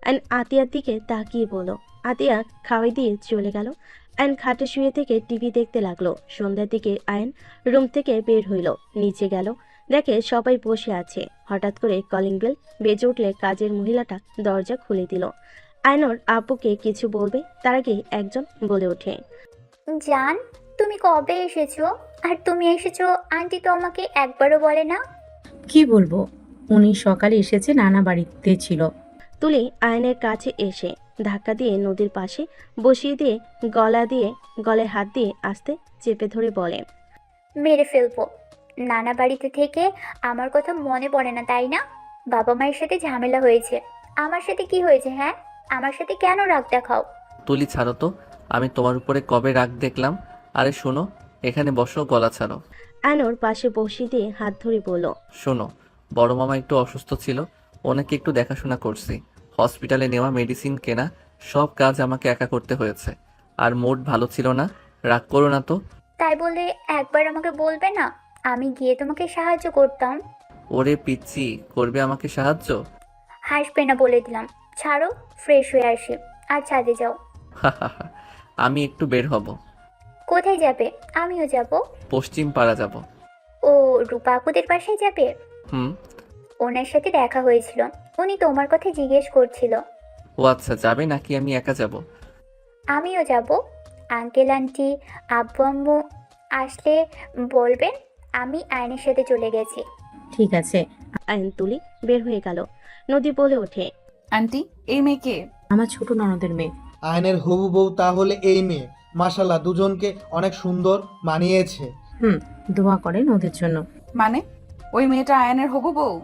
আয়ন আতিয়ার দিকে তাকিয়ে বলল। আতিয়া খাওয়াই দিয়ে চলে গেল। আয়ন খাটে শুয়ে থেকে টিভি দেখতে লাগলো। সন্ধ্যার দিকে আয়ন রুম থেকে বের হইল, নিচে গেল, দেখে সবাই বসে আছে। হঠাৎ করে কলিং বেল বেজে উঠলে কাজের মহিলাটা দরজা খুলে দিল। আয়নর আব্বুকে কিছু বলবে তার আগে একজন বলে ওঠে, জান, তুমি কবে এসেছো? আর তুমি এসেছো আন্টি তো আমাকে একবারও বলে না। কি বলবো, উনি সকালে এসেছে, নানা বাড়িতে ছিল। তুলি আয়নের কাছে এসে ধাক্কা দিয়ে নদীর পাশে বসিয়ে দিয়ে গলায় হাত দিয়ে আস্তে চেপে ধরে বলে, মেরে ফেলবো। নানা বাড়িতে থেকে আমার কথা মনে পড়ে না তাই না? বাবা মায়ের সাথে ঝামেলা হয়েছে। আমার সাথে কি হয়েছে? হ্যাঁ, আমার সাথে কেন রাগ দেখাও? তুলি ছাড়ো তো, আমি তোমার উপরে কবে রাগ দেখলাম? আরে শোনো, এখানে বসো, গলা ছাড়ো। আয়নর পাশে বসিয়ে দিয়ে হাত ধরে বলল, শোনো, বড় মামা একটু অসুস্থ ছিল, ওনাকে একটু দেখাশোনা করছি। হসপিটালে নেওয়া, মেডিসিন কেনা, সব কাজ আমাকে একা করতে হয়েছে। আর মুড ভালো ছিল না। রাগ করো না তো। তাই বলে একবার আমাকে বলবে না? আমি গিয়ে তোমাকে সাহায্য করতাম। ওরে পিচ্ছি, করবে আমাকে সাহায্য? হাসবে না বলে দিলাম। ছাড়ো, ফ্রেশ হয়ে আসি আর ছাদে যাও। আমি একটু বের হব। কোথায় যাবে? আমিও যাব। পশ্চিম পাড়া যাব। ও, রূপা আপুদের বাসায় যাবে? হুম। ওনার সাথে দেখা হয়েছিল, উনি তোমার কথা জিজ্ঞেস করছিল। ও আচ্ছা, যাবে নাকি আমি একা যাব? আমিও যাব। আঙ্কেল আন্টি, আব্বু আম্মু আসলে বলবেন আমি আয়নের সাথে চলে গেছি। ঠিক আছে। আয়ন তুলি বের হয়ে গেল। নদী বলে ওঠে, আন্টি, এই মেয়েকে আমার ছোট ননদের মেয়ে। আয়নের হবু বউ তাহলে এই মেয়ে? মাশাল্লাহ, দুজনকে অনেক সুন্দর মানিয়েছে। দোয়া করেন ওদের জন্য। মানে ওই মেয়েটা আয়নের হবু বউ?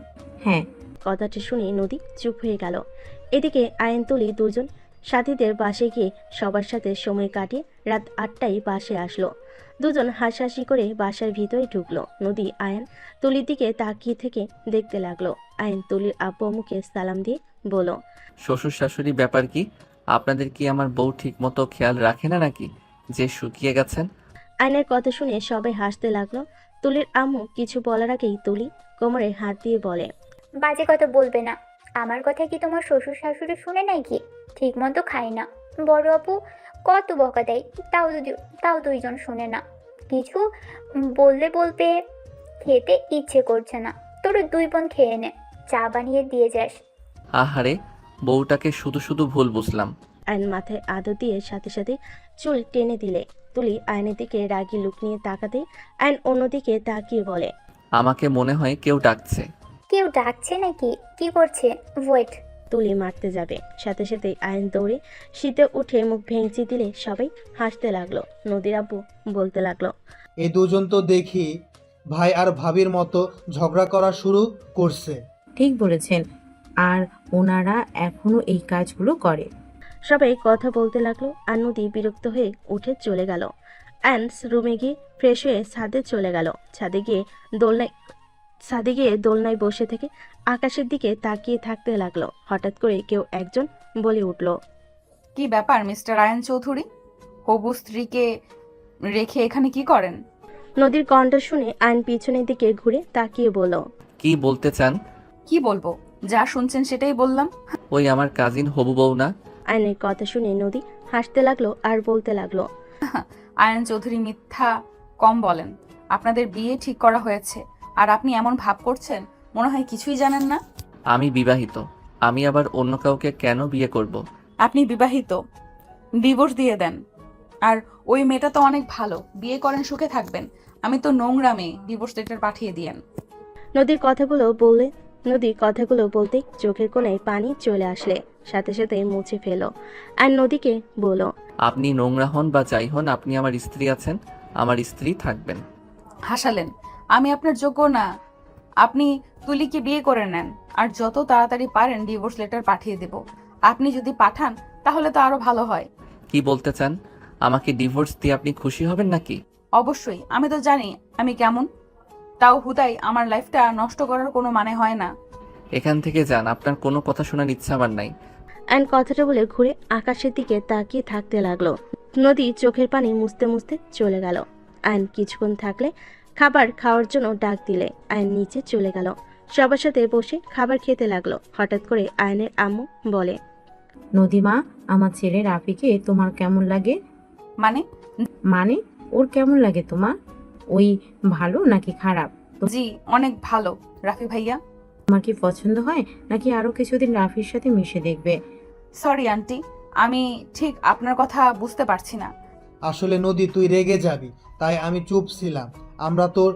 হ্যাঁ। কথাটি শুনে নদী চুপ হয়ে গেল। এদিকে আয়ন তুলি দুজন সাথীদের বাসে গিয়ে সবার সাথে সময় কাটিয়ে রাত 8টায় বাসে আসলো। দুজন হাসাহাসি করে বাসার ভিতরে ঢুকলো। নদী আয়ন তুলির দিকে তাকিয়ে থেকে দেখতে লাগলো। আয়ন তুলির আব্বু মুখে সালাম দিয়ে বলল, শ্বশুর শাশুড়ি ব্যাপার কি? আপনাদের কি আমার বউ ঠিক মতো খেয়াল রাখে না নাকি যে শুকিয়ে গেছেন? আয়নের কথা শুনে সবাই হাসতে লাগলো। তুলির আম্মু কিছু বলার আগেই তুলি কোমরে হাত দিয়ে বলে, বাজে কথা বলবে না। আমার কথা কি তোমার শ্বশুর শাশুড়ি শুনে নাই কি? ঠিক মতো খাই না, বড় আপু কত বকা দেয়, তাও দুইজন শুনে না। কিছু বললে বলবে খেতে ইচ্ছে করছে না, তোর 2 বোন খেয়ে নে, চা বানিয়ে দিয়ে যাস। আহারে, বউটাকে শুধু শুধু ভুল বুঝলাম। আয়ন মাথায় আদর দিয়ে সাথে সাথে চুল টেনে দিলে। তুলি আয়নের দিকে রাগী লুক নিয়ে তাকাতে আয়ন অন্যদিকে তাকিয়ে বলে, আমাকে মনে হয় কেউ ডাকছে। কেউ ডাকছে নাকি? কি করছে? ওয়েট। তুলি মারতে যাবে, সাথে সাথে আয়ন দৌড়ে শীতে উঠে মুখ ভেঙচি দিলে সবাই হাসতে লাগলো। নদীর আব্বু বলতে লাগলো, এই দুজন তো দেখি ভাই আর ভাবির মতো ঝগড়া করা শুরু করছে। ঠিক বলেছেন। আর ওনারা এখনো এই কাজগুলো করে। সবাই কথা বলতে লাগলো আর নদী বিরক্ত হয়ে উঠে চলে গেল। অ্যান্স রুমে গিয়ে ফ্রেশ হয়ে ছাদে চলে গেল। ছাদে গিয়ে দোলনায় বসে থেকে আকাশের দিকে তাকিয়ে থাকতে লাগলো। হঠাৎ করে কেউ একজন বলে উঠল, কি ব্যাপার মিস্টার আয়ন চৌধুরী? হবু স্ত্রীকে রেখে এখানে কি করেন? নদীর কণ্ঠ শুনে আয়ন পিছনের দিকে ঘুরে তাকিয়ে বলল, কি বলতে চান? কি বলবো, যা শুনছেন সেটাই বললাম। ওই আমার কাজিন হবু বউ না? আয়নের কথা শুনে নদী হাসতে লাগলো আর বলতে লাগলো, আয়ন চৌধুরী মিথ্যা কম বলেন। আপনাদের বিয়ে ঠিক করা হয়েছে আর আপনি এমন ভাব করছেন মনে হয় কিছুই জানেন না। আমি বিবাহিত। আমি আবার অন্য কাউকে কেন বিয়ে করব? আপনি বিবাহিত, ডিভোর্স দিয়ে দেন। আর ওই মেয়েটা তো অনেক ভালো, বিয়ে করেন সুখে থাকবেন। আমি তো নোংরা মেয়ে, ডিভোর্স লেটার পাঠিয়ে দিয়েন। নদীর কথাগুলো বলতে চোখের কোণায় পানি চলে আসলে সাথে সাথে মুছে ফেল আর নদীকে বলল, আপনি নোংরা হন বা যাই হন, আপনি আমার স্ত্রী আছেন, আমার স্ত্রী থাকবেন। হাসালেন, আমি আপনার যোগ্য না। আপনি তুলিকে বিয়ে করে নেন আর যত তাড়াতাড়ি পারেন ডিভোর্স লেটার পাঠিয়ে দেব। আপনি যদি পাঠান তাহলে তো আরো ভালো হয়। কি বলতে চান? আমাকে ডিভোর্স দিয়ে আপনি খুশি হবেন নাকি? অবশ্যই, আমি তো জানি আমি কেমন। তাও হুদাই আমার লাইফটা নষ্ট করার কোনো মানে হয় না। এখান থেকে যান, আপনার কোনো কথা শোনার ইচ্ছা আমার নাই। অ্যান্ড কথাটা বলে ঘুরে আকাশের দিকে তাকিয়ে থাকতে লাগলো। নদী চোখের পানি মুছতে মুছতে চলে গেল। আয়ন কিছুক্ষণ থাকলে খাবার খাওয়ার জন্য ডাক দিলে আয়ন নিচে চলে গেল। সবার সাথে বসে খাবার খেতে লাগলো। হঠাৎ করে আয়নের আম্মু বলে, নদীমা, আমার ছেলে রাফিকে তোমার কেমন লাগে? মানে ওর কেমন লাগে তোমার? ওই ভালো নাকি খারাপ? জি, অনেক ভালো রাফি ভাইয়া। তোমার কি পছন্দ হয় নাকি আরো কিছুদিন রাফির সাথে মিশে দেখবে? সরি আন্টি, আমি ঠিক আপনার কথা বুঝতে পারছি না। আসলে নদী, তুই রেগে যাবি তাই আমি চুপ ছিলাম। আমরা তোর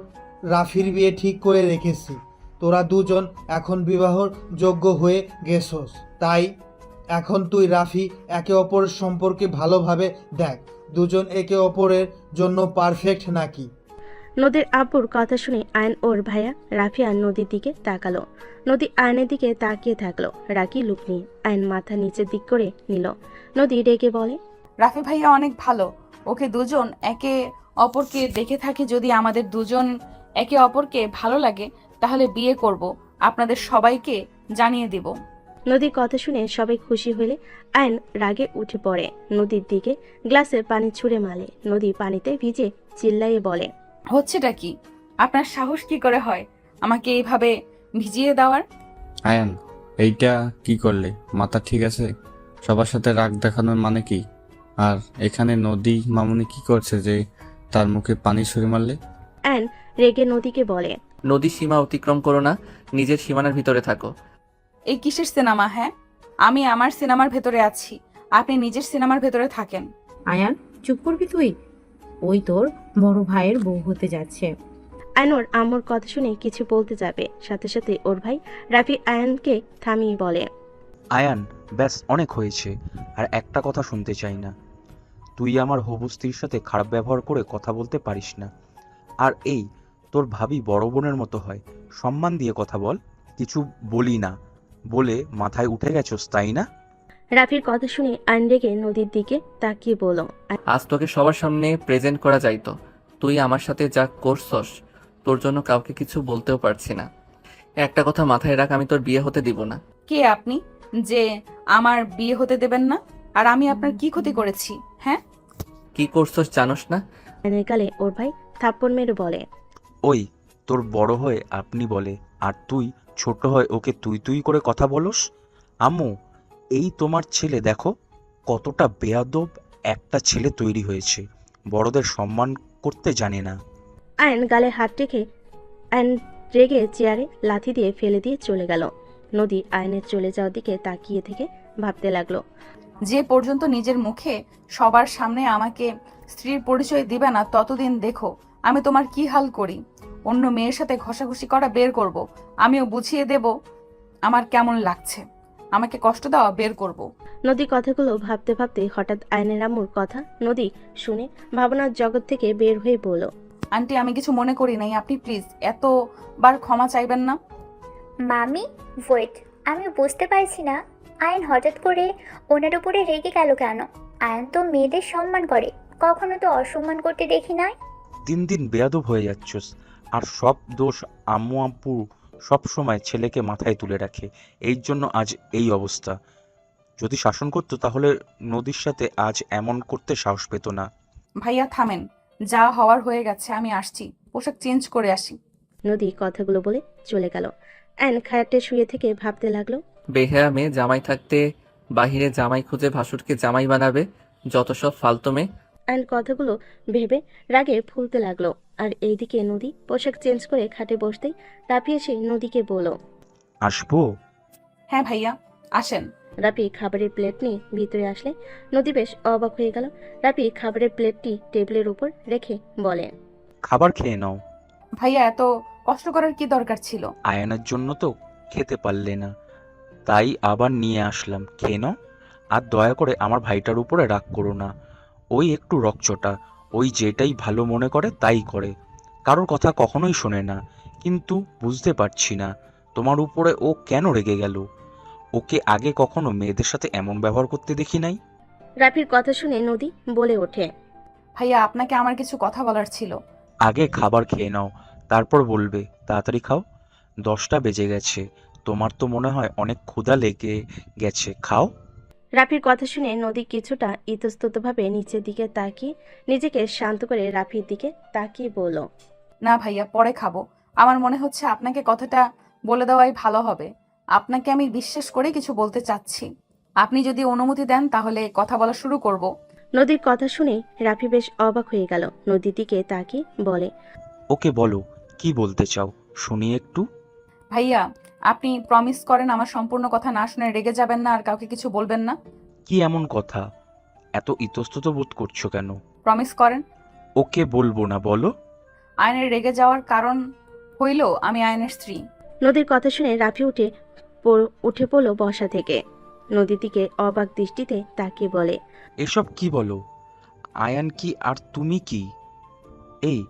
রাফির বিয়ে ঠিক করে রেখেছি। তোরা দুজন এখন বিবাহর যোগ্য হয়ে গেছস, তাই এখন তুই রাফি একে অপরের সম্পর্কে ভালোভাবে দেখ, দুজন একে অপরের জন্য পারফেক্ট নাকি। নদীর আব্বুর কথা শুনে আয়ন ওর ভাইয়া রাফি আর নদীর দিকে তাকালো। নদী আয়নের দিকে তাকিয়ে থাকলো রাগী লুক নিয়ে। আয়ন মাথা নিচের দিক করে নিল। নদী রেগে বলে, রাফি ভাইয়া অনেক ভালো, ওকে দুজন একে অপরকে দেখে থাকি। যদি আমাদের দুজন একে অপরকে ভালো লাগে তাহলে বিয়ে করব, আপনাদের সবাইকে জানিয়ে দিব। নদীর কথা শুনে সবাই খুশি হলে আয়ন রাগে উঠে পড়ে। নদীর দিকে গ্লাসে পানি ছুঁড়ে মারে। নদী পানিতে ভিজে চিল্লাইয়ে বলে, হচ্ছেটা কি? আপনার সাহস কি করে হয় আমাকে এইভাবে ভিজিয়ে দেওয়ার? আয়ান, এইটা কি করলে? মাথা ঠিক আছে? সবার সাথে রাগ দেখানোর মানে কি? আর এখানে নদী মামুনি কি করছে যে তার মুখে পানি ছুঁড়ে মারলে? আয়ন রেগে নদীকে বলে, নদী সীমা অতিক্রম করো না, নিজের সীমানার ভিতরে থাকো। এই কিসের সিনেমা? হ্যাঁ, আমি আমার সিনেমার ভেতরে আছি, আপনি নিজের সিনেমার ভেতরে থাকেন। আয়ান, চুপ করবি তুই? ওই তোর বড় ভাইয়ের বউ হতে যাচ্ছে। আয়ন ওর আম্মুর কথা শুনে কিছু বলতে যাবে, সাথে সাথে ওর ভাই রাফি আয়ানকে থামিয়ে বলে, আয়ান, ব্যাস অনেক হয়েছে। আর একটা কথা শুনতে চাই না। তুই আমার হবু স্ত্রীর সাথে খারাপ ব্যবহার করে কথা বলতে পারিস না। আর এই তোর ভাবি বড় বোনের মতো হয়, সম্মান দিয়ে কথা বল। কিছু বলি না বলে মাথায় উঠে গেছোস, তাই না? রাফির কথা শুনে আয়ন রেগে নদীর দিকে তাকিয়ে বলল, আজ তোকে সবার সামনে প্রেজেন্ট করা যাইতো, তুই আমার সাথে যা করছস তোর জন্য কাউকে কিছু বলতেও পারছি না। একটা কথা মাথায় রাখ, আমি তোর বিয়ে হতে দিব না। কে আপনি যে আমার বিয়ে হতে দেবেন না? আর আমি আপনার কি ক্ষতি করেছি? হ্যাঁ, কি করছস জানোস না? আয়নের গালে ওর ভাই থাপ্পড় মেরে বলে, ওই তোর বড় হয়ে আপনি বলে, আর তুই ছোট হয়ে ওকে তুই তুই করে কথা বলস। আম্মু, এই তোমার ছেলে দেখো কতটা বেয়াদব একটা ছেলে তৈরি হয়েছে, বড়দের সম্মান করতে জানে না। আয়ন গালে হাত রেখে আয়ন রেগে চেয়ারে লাথি দিয়ে ফেলে দিয়ে চলে গেল। নদী আয়নের চলে যাওয়ার দিকে তাকিয়ে থেকে ভাবতে লাগলো, যে পর্যন্ত নিজের মুখে সবার সামনে আমাকে স্ত্রীর পরিচয় দিবে না ততদিন দেখো আমি তোমার কি হাল করি। অন্য মেয়ের সাথে ঘষাঘষি করা বের করব, আমিও বুঝিয়ে দেব আমার কেমন লাগছে। আমাকে কষ্ট দেওয়া বের করব। নদী কথাগুলো ভাবতে ভাবতে হঠাৎ আয়নের আম্মুর কথা নদী শুনে ভাবনার জগৎ থেকে বের হয়ে বলল, আন্টি, আমি কিছু মনে করি নাই, আপনি প্লিজ এতবার ক্ষমা চাইবেন না। মামি ওয়েট, আমি বুঝতে পারছি না আয়ন হঠাৎ করে ওনার উপরে রেগে গেল কেন? আয়ন তো মেয়েদের সম্মান করে, কখনো তো অসম্মান করতে দেখি নাই। দিন দিন বেয়াদব হয়ে যাচ্ছস, আর সব দোষ আম্মু আব্বু সব সময় ছেলেকে মাথায় তুলে রাখে, এই জন্য আজ এই অবস্থা। যদি শাসন করতো তাহলে নদীর সাথে আজ এমন করতে সাহস পেত না। ভাইয়া থামেন, যা হওয়ার হয়ে গেছে, আমি আসছি, পোশাক চেঞ্জ করে আসি। নদী কথাগুলো বলে চলে গেল। আয়ন খাটে শুয়ে থেকে ভাবতে লাগলো, বেহেয়া মেয়ে জামাই থাকতে বাহিরে জামাই খুঁজে ভাসুরকে জামাই বানাবে, যত সব ফালতু মেয়ে। আয়ন কথাগুলো ভেবে রাগে ফুলতে লাগলো। আর এইদিকে নদী পোশাক চেঞ্জ করে খাটে বসতেই রাফি এসে নদীকে বলল, আসবো? হ্যাঁ ভাইয়া, আসেন। রাফি খাবারের প্লেট নিয়ে ভিতরে আসলে নদী বেশ অবাক হয়ে গেল। রাফি খাবারের প্লেটটি টেবিলের উপর রেখে বলে, খাবার খেয়ে নাও। ভাইয়া, এত কষ্ট করার কি দরকার ছিল? আয়নের জন্য তো খেতে পারলে না, তাই আবার নিয়ে আসলাম, খেয়ে নাও। আর দয়া করে আমার ভাইটার উপরে রাগ করো না, ওই একটু রকচটা, ওই যেটাই ভালো মনে করে তাই করে, কারোর কথা কখনোই শোনে না। কিন্তু বুঝতে পারছি না তোমার উপরে ও কেন রেগে গেল। ওকে আগে কখনো মেয়েদের সাথে এমন ব্যবহার করতে দেখি নাই। রাফির কথা শুনে নদী বলে ওঠে, ভাইয়া, আপনাকে আমার কিছু কথা বলার ছিল। আগে খাবার খেয়ে নাও, তারপর বলবে। তাড়াতাড়ি খাও, 10টা বেজে গেছে। তোমার তো মনে হয় অনেক ক্ষুধা লেগে গেছে, খাও। রাফির কথা শুনে নদী কিছুটা ইতস্ততভাবে নিচের দিকে তাকিয়ে নিজেকে শান্ত করে রাফির দিকে তাকিয়ে বলল, না ভাইয়া, পরে খাবো। আমার মনে হচ্ছে আপনাকে কথাটা বলে দেওয়াই ভালো হবে। আপনাকে আমি বিশ্বাস করে কিছু বলতে চাচ্ছি, আপনি যদি অনুমতি দেন তাহলে কথা বলা শুরু করব। নদীর কথা শুনে রাফি বেশ অবাক হয়ে গেল। নদীর দিকে তাকিয়ে বলে, ওকে বলো, কি বলতে চাও শুনি একটু। ভাইয়া, আপনি প্রমিস করেন আমার সম্পূর্ণ কথা না শুনে রেগে যাবেন না আর কাউকে কিছু বলবেন না? কি এমন কথা, এত ইতস্তত বোধ করছো কেন? প্রমিস করেন। ওকে বলবো না, বলো। আয়নের রেগে যাওয়ার কারণ হইল আমি আয়নের স্ত্রী। নদীর কথা শুনে রাফি উঠে পড়ল বসা থেকে। নদীর দিকে অবাক দৃষ্টিতে তাকিয়ে বলে, এসব কি বলো? আয়ান কি আর তুমি কি এই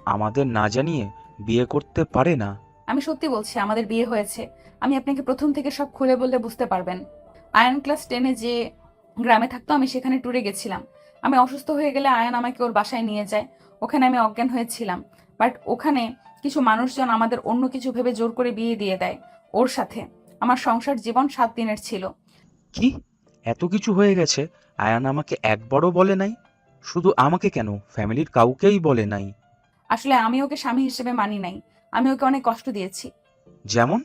আমাদের না জানিয়ে বিয়ে করতে পারে না? আমি সত্যি বলছি, আমাদের বিয়ে হয়েছে। আমি আপনাকে প্রথম থেকে সব খুলে বললে বুঝতে পারবেন। আয়ন ক্লাস 10-এ যে গ্রামে থাকতো আমি সেখানে ট্যুরে গেছিলাম। আমি অসুস্থ হয়ে গেলে আয়ন আমাকে ওর বাসায় নিয়ে যায়। ওখানে আমি অজ্ঞান হয়েছিলাম, বাট ওখানে কিছু মানুষজন আমাদের অন্য কিছু ভেবে জোর করে বিয়ে দিয়ে দেয় ওর সাথে। আমার সংসার জীবন 7 দিনের ছিল। কি এত কিছু হয়ে গেছে? আয়ান আমাকে একবারও বলে নাই? শুধু আমাকে কেন, ফ্যামিলির কাউকেই বলে নাই? আসলে আমি ওকে স্বামী হিসেবে মানি নাই, আমি ওকে অনেক কষ্ট দিয়েছি। যেমন?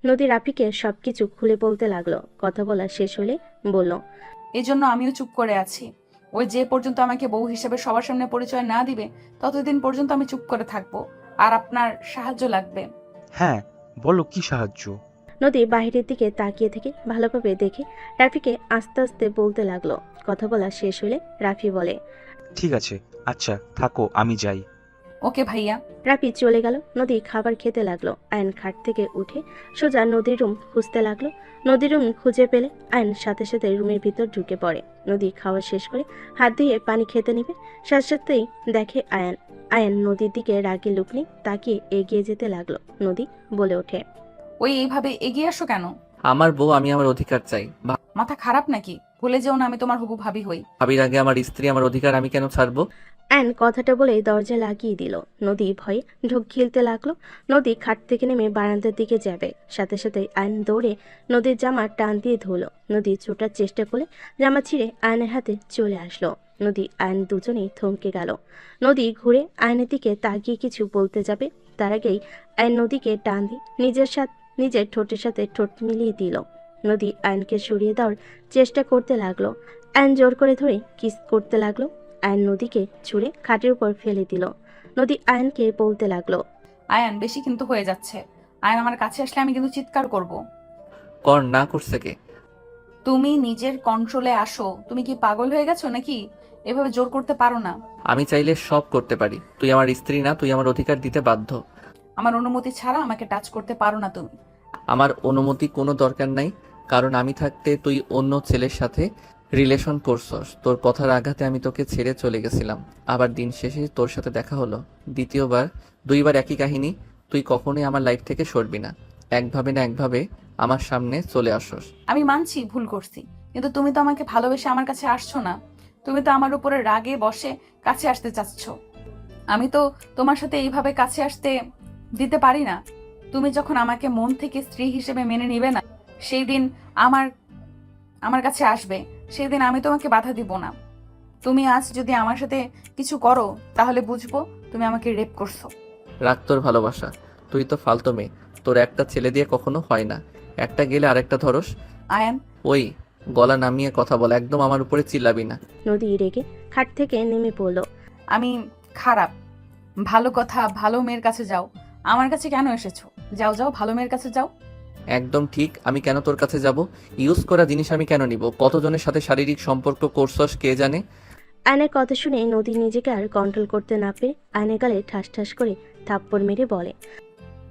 নদী রাফিকে সবকিছু খুলে বলতে লাগলো। কথা বলা শেষ হলে বলল, এই জন্য আমিও চুপ করে আছি। ওই যে পর্যন্ত আমাকে বউ হিসেবে সবার সামনে পরিচয় না দিবে ততদিন পর্যন্ত আমি চুপ করে থাকবো। আর আপনার সাহায্য লাগবে। হ্যাঁ বলো, কি সাহায্য? নদী বাহিরের দিকে তাকিয়ে থেকে ভালোভাবে দেখে রাফিকে আস্তে আস্তে বলতে লাগলো। কথা বলা শেষ হলে রাফি বলে, ঠিক আছে, আচ্ছা থাকো, আমি যাই। ওকে ভাইয়া। রাফি চলে গেল। নদী খাবার খেতে লাগলো। আয়ন খাট থেকে উঠে সোজা নদীর রুম খুঁজতে লাগলো। নদীর রুম খুঁজে পেলে আয়ন সাথে সাথে রুমের ভিতর ঢুকে পড়ে। নদী খাওয়া শেষ করে হাত দিয়ে পানি খেতে নেবে, সাথে সাথেই দেখে আয়ন। আয়ন নদীর দিকে রাগি লুক নিয়ে তাকিয়ে এগিয়ে যেতে লাগলো। নদী বলে ওঠে, ওই এইভাবে এগিয়ে আসো কেন? আমার বউ, আমি আমার অধিকার চাই। মাথা খারাপ নাকি? ভুলে যেও না আমি তোমার হবু ভাবি হই। ভাবির আগে আমার স্ত্রী, আমার অধিকার আমি কেন ছাড়বো? আয়ন কথাটা বলে দরজা লাগিয়ে দিল। নদী ভয়ে ঢোক গিলতে লাগলো। নদী খাট থেকে নেমে বারান্দার দিকে যাবে, সাথে সাথে আয়ন দৌড়ে নদীর জামা টান দিয়ে ধরলো। নদী ছোটার চেষ্টা করে জামা ছিঁড়ে আয়নের হাতে চলে আসলো। নদী আয়ন দুজনেই থমকে গেল। নদী ঘুরে আয়নের দিকে তাকিয়ে কিছু বলতে যাবে, তার আগেই আয়ন নদীকে টান দিয়ে নিজের ঠোঁটের সাথে ঠোঁট মিলিয়ে দিল। নদী আয়নকে সরিয়ে দেওয়ার চেষ্টা করতে লাগলো। আয়ন জোর করে ধরে কিস করতে লাগলো। আয়ন নদীকে ছুঁড়ে খাটের উপর ফেলে দিল। নদী আয়নকে বলতে লাগলো, আয়ান বেশি কিন্তু হয়ে যাচ্ছে। আয়ান আমার কাছে আসলে আমি কিন্তু চিৎকার করব। কর না করছে কে? তুমি নিজের কন্ট্রোলে আসো। তুমি কি পাগল হয়ে গেছো নাকি? এভাবে জোর করতে পারো না। আমি চাইলে সব করতে পারি। তুই আমার স্ত্রী না, তুই আমার অধিকার দিতে বাধ্য। আমার অনুমতি ছাড়া আমাকে টাচ করতে পারো না তুমি। আমার অনুমতি কোনো দরকার নাই, কারণ আমি থাকতে তুই অন্য ছেলের সাথে রিলেশন করছস। তোর কথার আঘাতে আমি তোকে ছেড়ে চলে গেছিলাম, আবার দিন শেষে তোর সাথে দেখা হলো। দ্বিতীয়বার, দুইবার একই কাহিনী। তুই কখনোই আমার লাইফ থেকে সরবি না। একভাবে না একভাবে আমার সামনে চলে আসস। আমি মানছি ভুল করছি, কিন্তু তুমি তো আমাকে ভালোবেসে আমার কাছে আসছো না। তুমি তো আমার উপরে রাগে বসে কাছে আসতে চাচ্ছ। আমি তো তোমার সাথে এইভাবে কাছে আসতে দিতে পারি না। তুমি যখন আমাকে মন থেকে স্ত্রী হিসেবে মেনে নিবে না, সেই দিন আমার কাছে আসবে, সেই দিন আমি তোমাকে বাধা দিব না। তুমি আজ যদি আমার সাথে কিছু করো তাহলে বুঝবো তুমি আমাকে রেপ করছো। রাখ তোর ভালোবাসা। তুই তো ফালতু মেয়ে। তোর একটা ছেলে দিয়ে কখনো হয় না। একটা গেলে আরেকটা ধরস। আয়ান, ওই, গলা নামিয়ে কথা বল, একদম আমার উপরে চিল্লাবি না। নদী রেগে খাট থেকে নেমে পড়ল। আমি খারাপ? ভালো কথা, ভালো মেয়ের কাছে যাও। আমার কাছে কেন এসেছো? যাও যাও, ভালো মেয়ের কাছে যাও। একদম ঠিক। আমি কেন তোর কাছে যাব? ইউজ করা জিনিস আমি কেন নিব? কতজনের সাথে শারীরিক সম্পর্ক করছস কে জানে। আয়নের কথা শুনে নদী নিজেকে আর কন্ট্রোল করতে না পেরে আয়নের গালে ঠাস ঠাস করে থাপ্পড় মেরে বলে,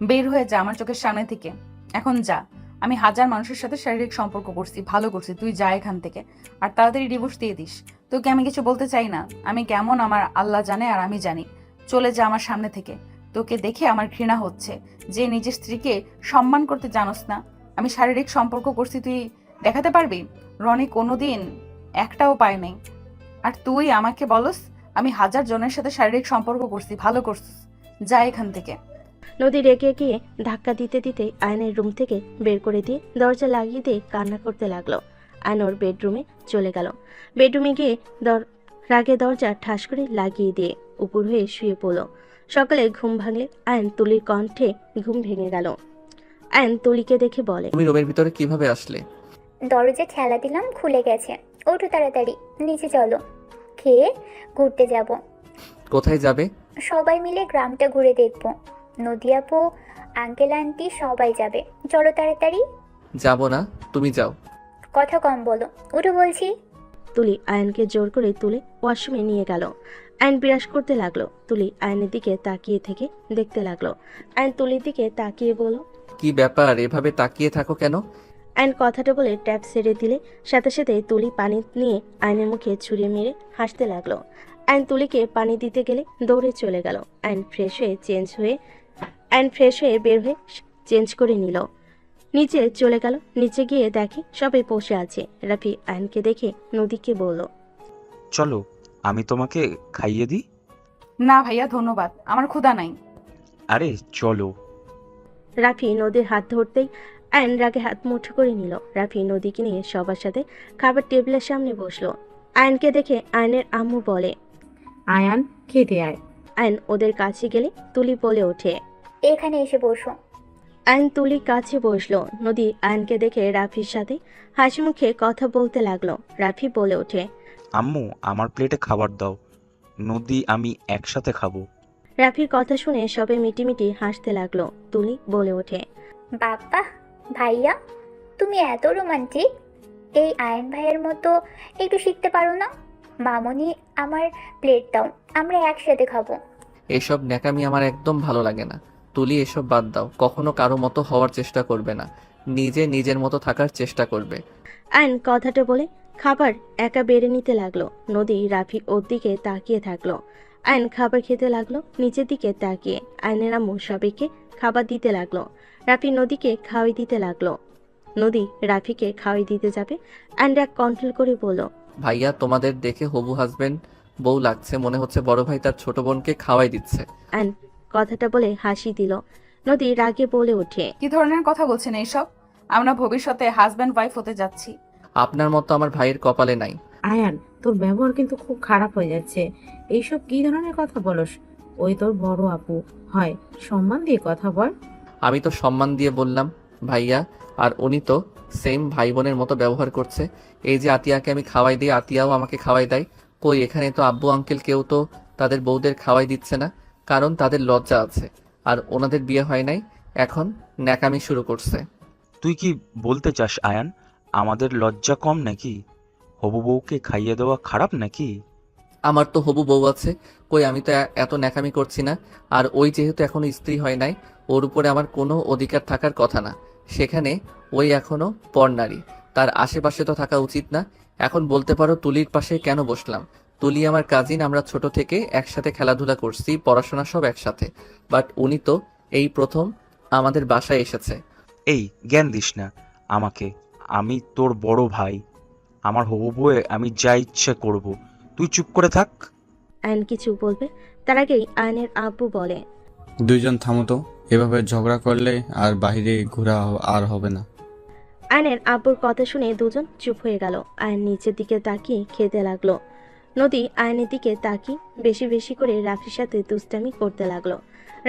বের হয়ে যা আমার চোখের সামনে থেকে। এখন যা। আমি হাজার মানুষের সাথে শারীরিক সম্পর্ক করছি, ভালো করছি। তুই যা এখান থেকে, আর তাড়াতাড়ি ডিভোর্স দিয়ে দিস। তোকে আমি কিছু বলতে চাই না। আমি কেমন আমার আল্লাহ জানে আর আমি জানি। চলে যা আমার সামনে থেকে। তোকে দেখে আমার ঘৃণা হচ্ছে যে নিজের স্ত্রীকে সম্মান করতে জানোস না। আমি শারীরিক সম্পর্ক করছি, তুই দেখাতে পারবি? রনি কোনোদিন একটাও পায় নাই। আর তুই আমাকে বলস আমি হাজার জনের সাথে শারীরিক সম্পর্ক করছি, ভালো করছিস। যা এখান থেকে। নদী রেগে গিয়ে ধাক্কা দিতে দিতে আয়নের রুম থেকে বের করে দিয়ে দরজা লাগিয়ে দিয়ে কান্না করতে লাগলো। আয়ন ওর বেডরুমে চলে গেল। বেডরুমে গিয়ে রাগে দরজা ঠাস করে লাগিয়ে দিয়ে উপর হয়ে শুয়ে পড়ল। সকালে ঘুম ভাঙলে আয়ন তুলির কণ্ঠে ঘুম ভেঙে গেল। আয়ন তুলিকে দেখে বলে, তুমি রুমের ভিতরে কিভাবে আসলে? দরজা ঠেলা দিলাম, খুলে গেছে। ওঠো তাড়াতাড়ি, নিচে চলো। খেয়ে ঘুরতে যাব। কোথায় যাবে? সবাই মিলে গ্রামটা ঘুরে দেখবো। নদী আপু, আঙ্কেল আন্টি সবাই যাবে। চলো তাড়াতাড়ি। যাব না, তুমি যাও। কথা কম বলো, ওঠো বলছি। তুলি আয়নকে জোর করে তুলে ওয়াশরুমে নিয়ে গেল। আয়ন বিরাস করতে লাগলো। তুলি আয়নের দিকে তাকিয়ে থেকে দেখতে লাগলো। আয়ন তুলির দিকে তাকিয়ে বলল, কি ব্যাপার, এভাবে তাকিয়ে থাকো কেন? আয়ন কথাটা বলে ট্যাপ ছেড়ে দিলে সাথে সাথে তুলি পানি নিয়ে আয়নের মুখে ছুঁড়ে মেরে হাসতে লাগলো। আয়ন তুলিকে পানি দিতে গেলে দৌড়ে চলে গেল। আয়ন ফ্রেশ হয়ে বের হয়ে চেঞ্জ করে নিল। নিচে চলে গেল। নিচে গিয়ে দেখে সবাই বসে আছে। রাফি আয়নকে দেখে নদীকে বলল, চলো আমি তোমাকে খাইয়ে দিই। না ভাইয়া, ধন্যবাদ, আমার ক্ষুধা নাই। আরে চলো। রাফি নদীর হাত ধরতেই আয়ন রাগে হাত মুঠো করে নিল। রাফি নদীকে নিয়ে সবার সাথে খাবার টেবিলের সামনে বসলো। আয়নকে দেখে আয়নের আম্মু বলে, আয়ান খেতে আয়। আয়ন ওদের কাছে গেলে তুলি বলে ওঠে, এখানে এসে বসো। আয়ন তুলির কাছে বসলো। নদী আয়নকে দেখে রাফির সাথে হাসি মুখে কথা বলতে লাগলো। রাফি বলে ওঠে, আম্মু আমার প্লেটে খাবার দাও, নদী আমি একসাথে খাবো। রাফির কথা শুনে সবে মিটিমিটি হাসতে লাগলো। তুলি বলে ওঠে, বাবা ভাইয়া, তুমি এত রোমান্টিক। এই আয়ন ভাইয়ের মতো একটু শিখতে পারো না? মামনি আমার প্লেট দাও, আমরা একসাথে খাবো। এসব ন্যাকামি আমার একদম ভালো লাগে না। তুলি, এসব বাদ দাও। কখনো কারো মতো হওয়ার চেষ্টা করবে না, নিজে নিজের মতো থাকার চেষ্টা করবে। আয়ন কথাটা বলে খাবার একা বেড়ে নিতে লাগলো। নদী রাফি ওর দিকে তাকিয়ে থাকলো। আয়ন খাবার খেতে লাগলো নিচের দিকে তাকিয়ে। আয়নের আম্মু সবাইকে খাবার দিতে লাগলো। রাফি নদীকে খাওয়াই দিতে লাগলো। নদী রাফিকে খাওয়াই দিতে যাবে, আয়ন রাগ কন্ট্রোল করে বলল, ভাইয়া, তোমাদের দেখে হবু হাজবেন্ড বউ লাগছে। মনে হচ্ছে বড় ভাই তার ছোট বোনকে খাওয়াই দিচ্ছে। আয়ন কথাটা বলে হাসি দিল। নদী রাগে বলে ওঠে, কি ধরনের কথা বলছেন এইসব? আমরা ভবিষ্যতে হাজব্যান্ড ওয়াইফ হতে যাচ্ছি। আপনার মতো আমার ভাইয়ের কপালে নাই। আয়ান, তোর ব্যবহার কিন্তু খুব খারাপ হয়ে যাচ্ছে। এইসব কি ধরনের কথা বলস? ওই তোর বড় আপু হয়, সম্মান দিয়ে কথা বল। আমি তো সম্মান দিয়ে বললাম ভাইয়া, আর উনি তো সেম ভাই বোনের মতো ব্যবহার করছে। এই যে আতিয়াকে আমি খাওয়াই দিই, আতিয়াও আমাকে খাওয়াই দেয়। কই, এখানে তো আব্বু আঙ্কেল কেউ তো তাদের বউদের খাওয়াই দিচ্ছে না, কারণ তাদের লজ্জা আছে, আর ওনাদের বিয়ে হয় নাই। এখন ন্যাকামি শুরু করছে। তুই কি বলতে চাস আয়ান, আমাদের লজ্জা কম নাকি? হবু বউকে খাইয়ে দেওয়া খারাপ নাকি? আমার তো হবু বউ আছে, কই আমি তো এত ন্যাকামি করছি না। আর ওই যেহেতু এখনো স্ত্রী হয় নাই, ওর উপরে আমার কোনো অধিকার থাকার কথা না। সেখানে ওই এখনো পরনারী, তার আশেপাশে তো থাকা উচিত না। এখন বলতে পারো তুলির পাশে কেন বসলাম? তুলি আমার কাজিন, আমরা ছোট থেকে একসাথে খেলাধুলা করছি, পড়াশোনা সব একসাথে। বাট উনি তো এই প্রথম আমাদের বাসায় এসেছে। এই জ্ঞান দিস না আমাকে, আমি তোর বড় ভাই। আমার হবু বউয়ে আমি যা ইচ্ছে করব, তুই চুপ করে থাক। আয়ন কিছু বলবে তার আগেই আয়নের আব্বু বলে, দুইজন থামো তো, এভাবে ঝগড়া করলে আর বাইরে ঘোরা আর হবে না। আয়নের আব্বুর কথা শুনে দুজন চুপ হয়ে গেল। আয়ন নিচের দিকে তাকিয়ে খেতে লাগলো। নদী আয়নের দিকে তাকিয়ে বেশি বেশি করে রাফির সাথে দুষ্টামি করতে লাগলো।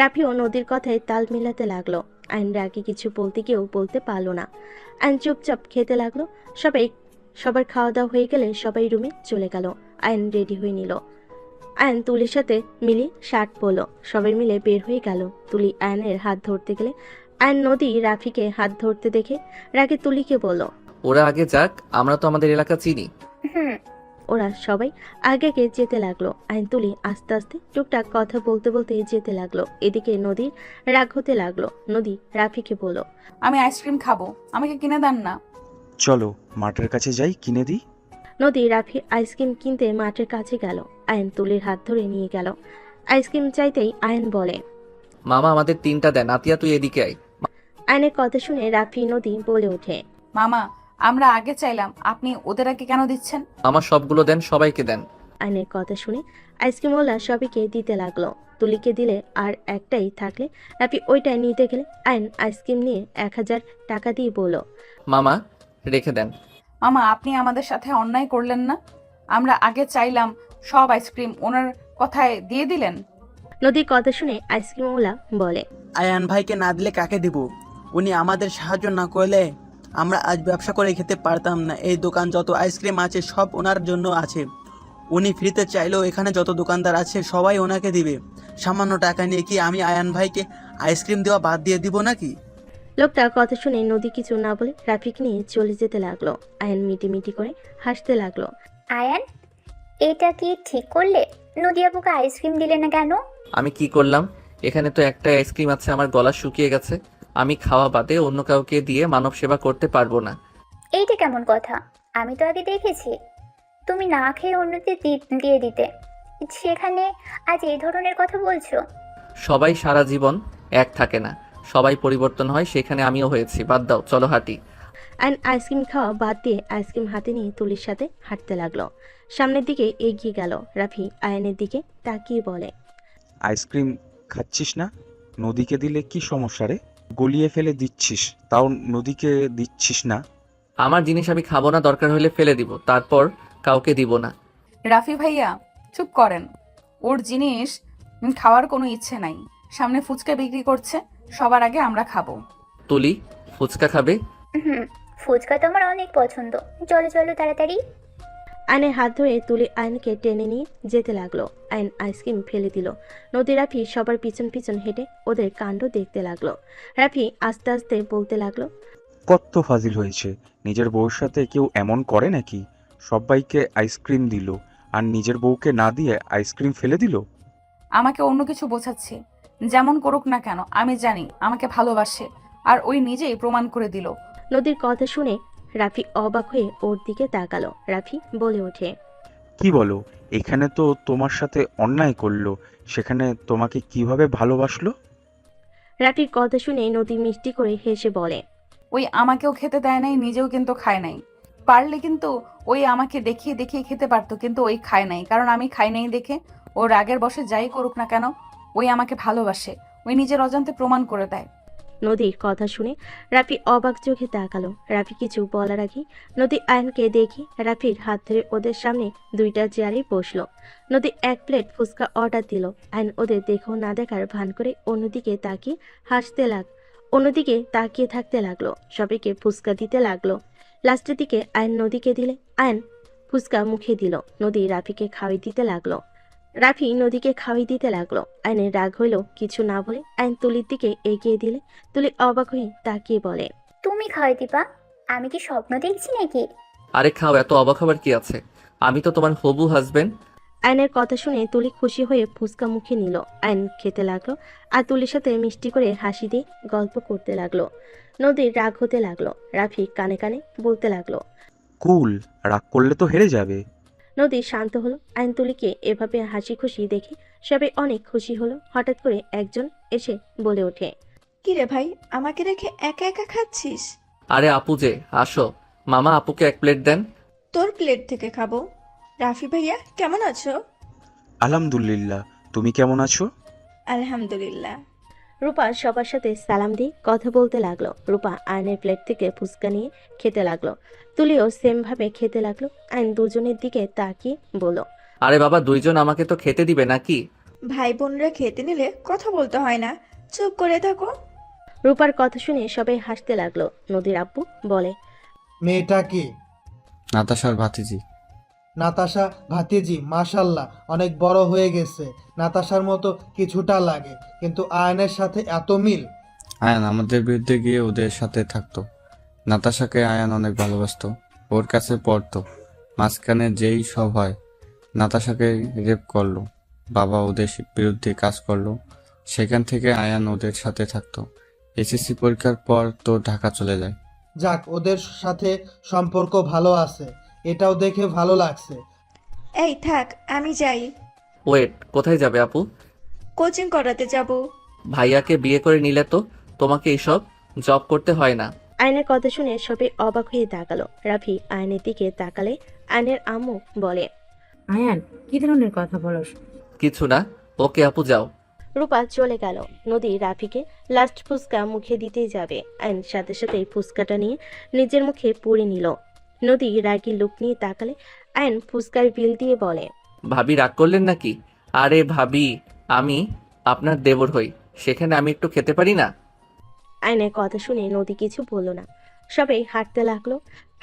রাফিও নদীর কথায় তাল মিলাতে লাগলো। আয়ন রাগে কিছু বলতে গিয়েও বলতে পারলো না। আয়ন চুপচাপ খেতে লাগলো। সবার খাওয়া দাওয়া হয়ে গেলে সবাই রুমে চলে গেল। আয়ন রেডি হয়ে নিল। আয়ন তুলির সাথে মিলি শার্ট পরলো। সবাই মিলে বের হয়ে গেল। তুলি আয়নের হাত ধরতে গেলে আয়ন নদী রাফিকে হাত ধরতে দেখে রাগে তুলিকে বলল, ওরা আগে যাক, আমরা তো আমাদের এলাকা চিনি। হুম। ওরা সবাই আগে যেতে লাগলো। আইন তুলি আস্তে আস্তে টুকটাক কথা বলতে বলতে যেতে লাগলো। এদিকে নদীর রাগ হতে লাগলো। নদী রাফিকে বলল, আমি আইসক্রিম খাবো, আমাকে কিনে দেন না। চলো মাঠের কাছে যাই, কিনে দিই। নদী রাফি আইসক্রিম কিনতে মাঠের কাছে গেল। আয়ন তুলির হাত ধরে নিয়ে গেল। আইসক্রিম চাইতেই আয়ন বলে, মামা আমাদের 3টা দেন। আতিয়া, তুই এদিকে আয়। আয়নের কথা শুনে রাফি নদী বলে ওঠে, মামা, আমরা আগে চাইলাম, আপনি ওদের আগে কেন দিচ্ছেন? আমার সবগুলো দেন, সবাইকে দেন। আয়নের কথা শুনে আইসক্রিমওয়ালা সবাইকে দিতে লাগলো। তুলিকে দিলে আর একটাই থাকলে রাফি ওইটাই নিতে গেলে আয়ন আইসক্রিম নিয়ে 1000 টাকা দিয়ে বলল, মামা রেখে দেন। মামা, আপনি আমাদের সাথে অন্যায় করলেন না? আমরা আগে চাইলাম, সব আইসক্রিম ওনার কথায় দিয়ে দিলেন। নদীর কথা শুনে আইসক্রিমওয়ালা বলে, আয়ান ভাইকে না দিলে কাকে দিব? উনি আমাদের সাহায্য না করলে আমরা আজ ব্যবসা করে খেতে পারতাম না। এই দোকান যত আইসক্রিম আছে সব ওনার জন্য আছে। উনি ফ্রিতে চাইলেও এখানে যত দোকানদার আছে সবাই ওনাকে দিবে। সামান্য টাকা নিয়ে কি আমি আয়ান ভাইকে আইসক্রিম দেওয়া বাদ দিয়ে দিব নাকি? লোকটা কথা শুনে নদী কিছু না বলে রাফিক নিয়ে চলে যেতে লাগলো। আয়ন মিটি করে হাসতে লাগলো। আয়ান, এটা কি ঠিক করলে? নদী আপুকে আইসক্রিম দিলে না কেন? আমি কি করলাম? এখানে তো একটা আইসক্রিম আছে, আমার গলা শুকিয়ে গেছে। আমি খাওয়া বাদে অন্য কাউকে দিয়ে মানব সেবা করতে পারবো না। এইটা কেমন কথা? আমি তো আগে দেখেছি তুমি না খেয়ে অন্যদের দিয়ে দিতে, সেখানে আজ এই ধরনের কথা বলছো? সবাই সারা জীবন এক থাকে না, সবাই পরিবর্তন হয়, সেখানে আমিও হয়েছি। বাদ দাও, চলো হাঁটি। আয়ন আইসক্রিম খাওয়া বাদ দিয়ে আইসক্রিম হাতে নিয়ে তুলির সাথে হাঁটতে লাগলো। সামনের দিকে এগিয়ে গেল। রাফি আয়নের দিকে তাকিয়ে বলে, আইসক্রিম খাচ্ছিস না? নদীকে দিলে কি সমস্যা রে? গলিয়ে ফেলে দিচ্ছিস, তাও নদীকে দিচ্ছিস না। আমার জিনিস আমি খাবো না, দরকার হলে ফেলে দিব, তারপর কাউকে দিব না। রাফি ভাইয়া চুপ করেন, ওর জিনিস খাওয়ার কোনো ইচ্ছে নাই। সামনে ফুচকা বিক্রি করছে, সবার আগে আমরা খাবো। তুলি, ফুচকা খাবে? হুম, ফুচকা তো আমার অনেক পছন্দ। চলো চলো তাড়াতাড়ি। আয়নের হাত ধরে তুলি আয়নকে টেনে নিয়ে যেতে লাগলো। আয়ন আইসক্রিম ফেলে দিল। নদী রাফি সবার পিছন পিছন হেঁটে ওদের কাণ্ড দেখতে লাগলো। রাফি আস্তে আস্তে বলতে লাগলো, কত ফাজিল হয়েছে, নিজের বউর সাথে কেউ এমন করে নাকি? সবাইকে আইসক্রিম দিল, আর নিজের বউকে না দিয়ে আইসক্রিম ফেলে দিল? আমাকে অন্য কিছু বোঝাচ্ছে। যেমন করুক না কেন আমি জানি আমাকে ভালোবাসে, আর ওই নিজেই প্রমাণ করে দিল। নদীর কথা শুনে রাফি অবাক হয়ে ওর দিকে তাকালো। রাফি বলে ওঠে, কি বলো? এখানে তো তোমার সাথে অন্যায় করলো, সেখানে তোমাকে কিভাবে ভালোবাসলো? রাফির কথা শুনে নদী মিষ্টি করে হেসে বলে, ওই আমাকেও খেতে দেয় নাই, নিজেও কিন্তু খায় নাই। পারলে কিন্তু ওই আমাকে দেখিয়ে দেখিয়ে খেতে পারতো, কিন্তু ওই খায় নাই, কারণ আমি খাই নাই দেখে। ও রাগের বশে যাই করুক না কেন ওই আমাকে ভালোবাসে, ওই নিজের অজান্তে প্রমাণ করে দেয়। নদীর কথা শুনে রাফি অবাক চোখে তাকালো। রাফি কিছু বলার আগে নদী আয়নকে দেখি রাফির হাত ধরে ওদের সামনে দুইটা চেয়ারে বসলো। নদী 1 প্লেট ফুচকা অর্ডার দিল। আয়ন ওদের দেখো না দেখার ভান করে অন্যদিকে তাকিয়ে থাকতে লাগলো। সবাইকে ফুচকা দিতে লাগলো। লাস্টের দিকে আয়ন নদীকে দিলে আয়ন ফুচকা মুখে দিল। নদী রাফিকে খাওয়াই দিতে লাগলো। রাফি নদীকে খাওয়াই দিতে লাগলো। আয়নের রাগ হইল, কিছু না বলে আয়ন তুলির দিকে এগিয়ে দিলে তুলি অবাক হয়ে তাকিয়ে বলে, তুমি খাওয়াই দিবা? আমি কি স্বপ্ন দেখছি নাকি? আরে খাও, এত অবাক হবার কি আছে? আমি তো তোমার হবু হাজবেন্ড। আয়নের কথা শুনে তুলি খুশি হয়ে ফুচকা মুখে নিল। আয়ন খেতে লাগলো আর তুলির সাথে মিষ্টি করে হাসি দিয়ে গল্প করতে লাগলো। নদীর রাগ হতে লাগলো। রাফি কানে কানে বলতে লাগলো, কুল, রাগ করলে তো হেরে যাবে। নদী শান্ত হলো। আয়ন তুলিকে এভাবে হাসি খুশি দেখে সবাই অনেক খুশি হলো। হঠাৎ করে একজন এসে বলে ওঠে, কি রে ভাই, আমাকে রেখে একা একা খাচ্ছিস? আরে আপু যে, আসো। মামা আপুকে 1 প্লেট দেন। তোর প্লেট থেকে খাবো। রাফি ভাইয়া কেমন আছো? আলহামদুলিল্লাহ, তুমি কেমন আছো? আলহামদুলিল্লাহ। রূপা সবার সাথে সালাম দিয়ে কথা বলতে লাগলো। রূপা আয়নের প্লেট থেকে ফুচকা নিয়ে খেতে লাগলো। তুলিও সেম ভাবে খেতে লাগলো। আয়ন দুজনের দিকে তাকিয়ে বলল, আরে বাবা, দুইজন আমাকে তো খেতে দিবে নাকি? ভাই বোনরা খেতে নিলে কথা বলতে হয় না, চুপ করে থাকো। রূপার কথা শুনে সবাই হাসতে লাগলো। নদীর আব্বু বলে, মেয়েটা কি? নাতাশার ভাতিজি। নাতাশা ভাতিজি? মাশাল্লাহ, অনেক বড় হয়ে গেছে। নাতাশার মতো কিছুটা লাগে, কিন্তু আয়নের সাথে এত মিল। আয়ান আমাদের বিরুদ্ধে গিয়ে ওদের সাথে থাকতো। নাতাশাকে আয়ান অনেক ভালোবাসতো, ওর কাছে পড়তো। মাঝখানে যেই সব হয়, নাতাশাকে রেপ করলো, বাবা ওদের বিরুদ্ধে কাজ করলো, সেখান থেকে আয়ান ওদের সাথে থাকতো। এসএসসি পরীক্ষার পর তো ঢাকা চলে যায়। যাক, ওদের সাথে সম্পর্ক ভালো আছে, এটাও দেখে ভালো লাগছে। এই থাক, আমি যাই। ওয়েট, কোথায় যাবে আপু? কোচিং করাতে যাব। ভাইয়াকে বিয়ে করে নিলে তো তোমাকে এইসব জব করতে হয় না। আয়নের কথা শুনে সবাই অবাক হয়ে তাকালো। রাফি আয়নের দিকে তাকালে আয়নের আম্মু বলে, আয়ান, কি ধরনের কথা বলস? কিছু না, ওকে আপু যাও। রূপা চলে গেল। নদী রাফিকে লাস্ট ফুচকা মুখে দিতেই যাবে। আয়ন সাথে সাথে ফুচকাটা নিয়ে নিজের মুখে পুরে নিল। নদী রাগী লুক নিয়ে তাকালে আয়ন ফুচকার বিল দিয়ে বলে, ভাবি রাগ করলেন নাকি? আরে ভাবি, আমি আপনার দেবর হই, সেখানে আমি একটু খেতে পারি না? আয়নের কথা শুনে নদী কিছু বলল না। সবাই হাঁটতে লাগলো।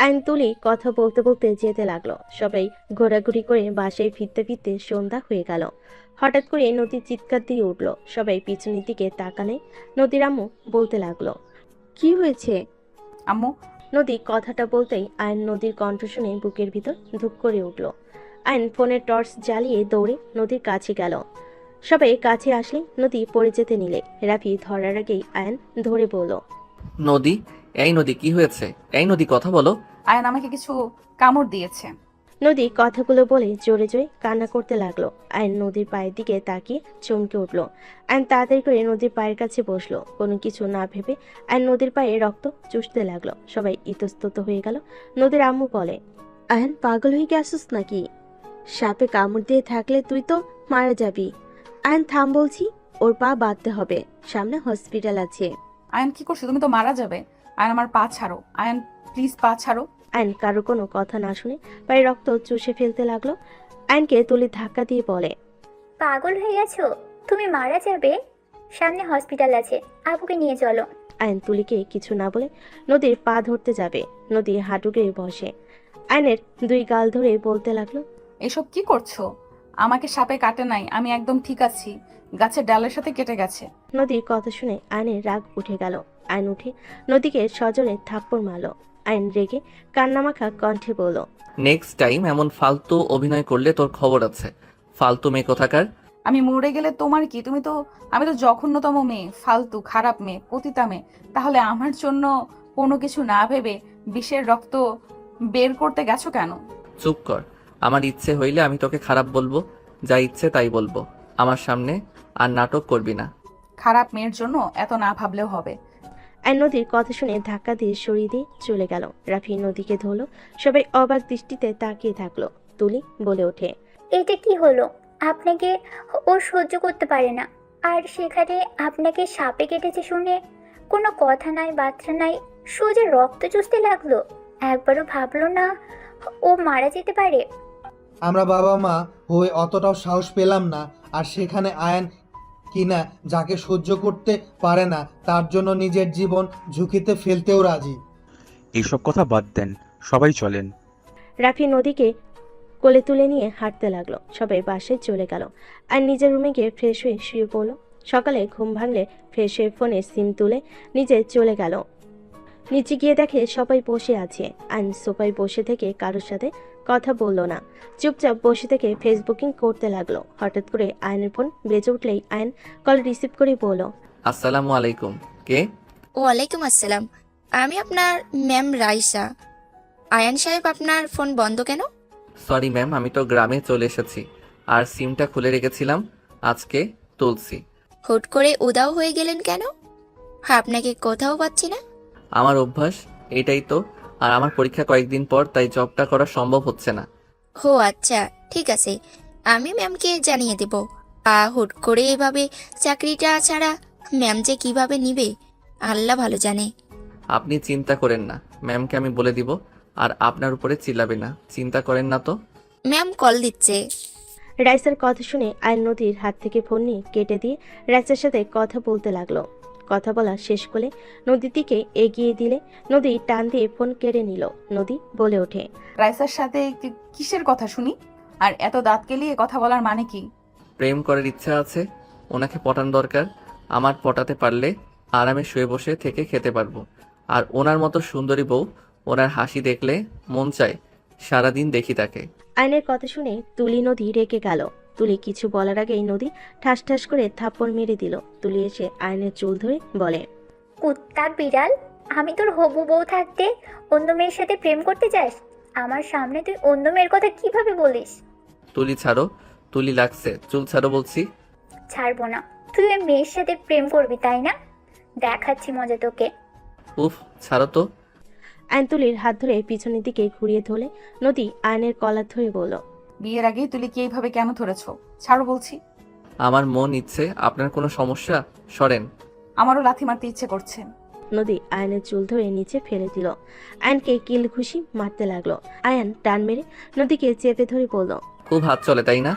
আয়ন তুলি কথা বলতে বলতে যেতে লাগলো। সবাই ঘোরাঘুরি করে বাসায় ফিরতে ফিরতে সন্ধ্যা হয়ে গেল। হঠাৎ করে নদী চিৎকার দিয়ে উঠলো। সবাই পিছনের দিকে তাকালে নদীর আম্মু বলতে লাগলো, কি হয়েছে আম্মু? নদী কথাটা বলতেই আয়ন নদীর কণ্ঠ শুনে বুকের ভিতর ধুক করে উঠল। আয়ন ফোনের টর্চ জ্বালিয়ে দৌড়ে নদীর কাছে গেল। সবাই কাছে আসলে নদী পড়ে যেতে নিলে রাফি ধরার আগেই আয়ন ধরে বলল, নদী, এই নদী, কি হয়েছে? এই নদী, কথা বলো। আয়ন আমাকে কিছু কামড় দিয়েছে। নদী কথাগুলো বলে জোরে জোরে কান্না করতে লাগলো। আয়ন নদীর পায়ের দিকে তাকিয়ে চমকে উঠল। আয়ন তাড়াতাড়ি করে নদীর পায়ের কাছে বসলো। কোনো কিছু না ভেবে আয়ন নদীর পায়ে রক্ত চুষতে লাগলো। সবাই ইতস্তত হয়ে গেল। নদীর আম্মু বলে, আয়ন পাগল হয়ে গেছিস নাকি? সাপে কামড় দিয়ে থাকলে তুই তো মারা যাবি। আয়ন থাম বলছি, ওর পা বাঁধতে হবে, সামনে হসপিটাল আছে। আয়ন কি করছো? তুমি তো মারা যাবে। আয়ন আমার পা ছাড়ো। আয়ন প্লিজ পা ছাড়ো। আয়ন কারো কোনো কথা না শুনে পায়ে রক্ত চুষে ফেলতে লাগলো। আয়নকে তুলি ধাক্কা দিয়ে বলে, পাগল হয়ে গেছো? তুমি মারা যাবে? সামনে হসপিটাল আছে, আপুকে নিয়ে চলো। আয়ন তুলিকে কিছু না বলে নদীর পা ধরতে যাবে। নদী হাঁটু গেড়ে বসে আয়নের 2 গাল ধরে বলতে লাগলো, এসব কি করছো? আমাকে সাপে কাটে নাই, আমি একদম ঠিক আছি, গাছের ডালের সাথে কেটে গেছে। নদীর কথা শুনে আয়নের রাগ উঠে গেল। আয়ন উঠে নদীকে সজোরে থাপ্পড় মারলো। আয়ন রেগে কান্নামাখা কণ্ঠে বলল, নেক্সট টাইম এমন ফালতু অভিনয় করলে তোর খবর আছে। ফালতু মেয়ে কোথাকার। আমি মরে গেলে তোমার কি? আমি তো জঘন্যতম মেয়ে, ফালতু, খারাপ মেয়ে, পতিতা মেয়ে। তাহলে আমার জন্য কোনো কিছু না ভেবে বিষের রক্ত বের করতে গেছো কেন? চুপ কর। আমার ইচ্ছে হইলে আমি তোকে খারাপ বলবো, যা ইচ্ছে তাই বলবো। আমার সামনে আর নাটক করবি না। খারাপ মেয়ের জন্য এত না ভাবলেও হবে। আয়ন নদীর কথা শুনে ধাক্কা দিয়ে সরিয়ে দিয়ে চলে গেল। রাফি নদীকে ধরলো। সবাই অবাক দৃষ্টিতে তাকিয়ে থাকলো। তুলি বলে ওঠে, এটা কি হলো? আপনাকে ও সহ্য করতে পারে না, আর সেখানে আপনাকে সাপে কেটেছে শুনে কোনো কথা নাই, বার্তা নাই, সোজা রক্ত চুষতে লাগলো। একবারও ভাবলো না ও মারা যেতে পারে? আমরা বাবা মা হয়ে অতটাও সাহস পেলাম না, আর সেখানে আয়ান কিনা যাকে সহ্য করতে পারে না তার জন্য নিজের জীবন ঝুঁকিতে ফেলতেও রাজি। এইসব কথা বাদ দেন, সবাই চলেন। রাফি নদীকে কোলে তুলে নিয়ে হাঁটতে লাগলো। সবাই বাসায় চলে গেল। আর নিজের রুমে গিয়ে ফ্রেশ হয়ে শুয়ে পড়লো। সকালে ঘুম ভাঙলে ফ্রেশ হয়ে ফোনে সিম তুলে নিজে চলে গেল। নিচে গিয়ে দেখে সবাই বসে আছে। আইন সোফায় বসে থেকে কারোর সাথে কথা বলল না, চুপচাপ বসে থেকে ফেসবুকিং করতে লাগলো। হঠাৎ করে আয়নের ফোন বেজে উঠলেই আয়ন কল রিসিভ করে বলল, আসসালামু আলাইকুম। কে? ওয়ালাইকুম আসসালাম, আমি আপনার ম্যাম রাইসা। আয়ান সাহেব, আপনার ফোন বন্ধ কেন? সরি ম্যাম, আমি তো গ্রামে চলে এসেছি আর সিমটা খুলে রেখেছিলাম, আজকে তুলছি। হুট করে উদাও হয়ে গেলেন কেন? হ্যাঁ, আপনাকে কোথাও পাচ্ছি না। আমার অভ্যাস এটাই তো, আর আমার পরীক্ষা কয়েকদিন পর, তাই জবটা করা সম্ভব হচ্ছে না। ও আচ্ছা, ঠিক আছে, আমি ম্যামকে জানিয়ে দেব। হুট করে এভাবে চাকরিটা ছাড়া ম্যাম যে কিভাবে নিবে আল্লাহ ভালো জানে। আপনি চিন্তা করেন না, ম্যামকে আমি বলে দিব, আর আপনার উপরে চিল্লাবে না, চিন্তা করেন না তো। ম্যাম কল দিচ্ছে। রাইসার কথা শুনে আয়ন নদীর হাত থেকে ফোন নিয়ে কেটে দিয়ে রাইসার সাথে কথা বলতে লাগলো। কথা বলা শেষ করে নদীর দিকে এগিয়ে দিলে নদী টান দিয়ে ফোন কেড়ে নিল। নদী বলে ওঠে, রাইসার সাথে কিসের কথা শুনি? আর এত দাঁত কেলিয়ে কথা বলার মানে কি? প্রেম করার ইচ্ছা আছে, ওনাকে পটান দরকার। আমার পটাতে পারলে আরামে শুয়ে বসে থেকে খেতে পারবো। আর ওনার মতো সুন্দরী বউ, ওনার হাসি দেখলে মন চায় সারাদিন দেখি তাকে। আয়নের কথা শুনে তুলি নদী রেগে গেল। তুলি কিছু বলার আগেই নদী ঠাস ঠাস করে থাপ্পড় মেরে দিল। তুলি এসে আয়নের চুল ধরে বলে, কুত্তা বিড়াল, আমি তোর হবু বউ থাকতে অন্য মেয়ের সাথে প্রেম করতে চাস? আমার সামনে তুই অন্য মেয়ের কথা কিভাবে বলিস? তুলি ছাড়ো, তুলি লাগছে, চুল ছাড়ো বলছি। ছাড়বো না। তুই ওই মেয়ের সাথে প্রেম করবি তাই না? দেখাচ্ছি মজা তোকে। উফ, ছাড়ো তো। আয়ন তুলির হাত ধরে পিছনের দিকে ঘুরিয়ে ধরে নদী আয়নের কলার ধরে বলল, বিয়ের আগেই তুলি কি এইভাবে কেন ধরেছো? ছাড়ো বলছি। আমার মন ইচ্ছে। আপনার কোনো সমস্যা? সরেন। আমারও লাথি মারতে ইচ্ছে করছে। নদী আয়নের চুল ধরে নিচে ফেলে দিল। আয়নকে কিল ঘুষি মারতে লাগলো। আয়ন টান মেরে নদীকে চেপে ধরে বলল, খুব হাত চলে তাই না?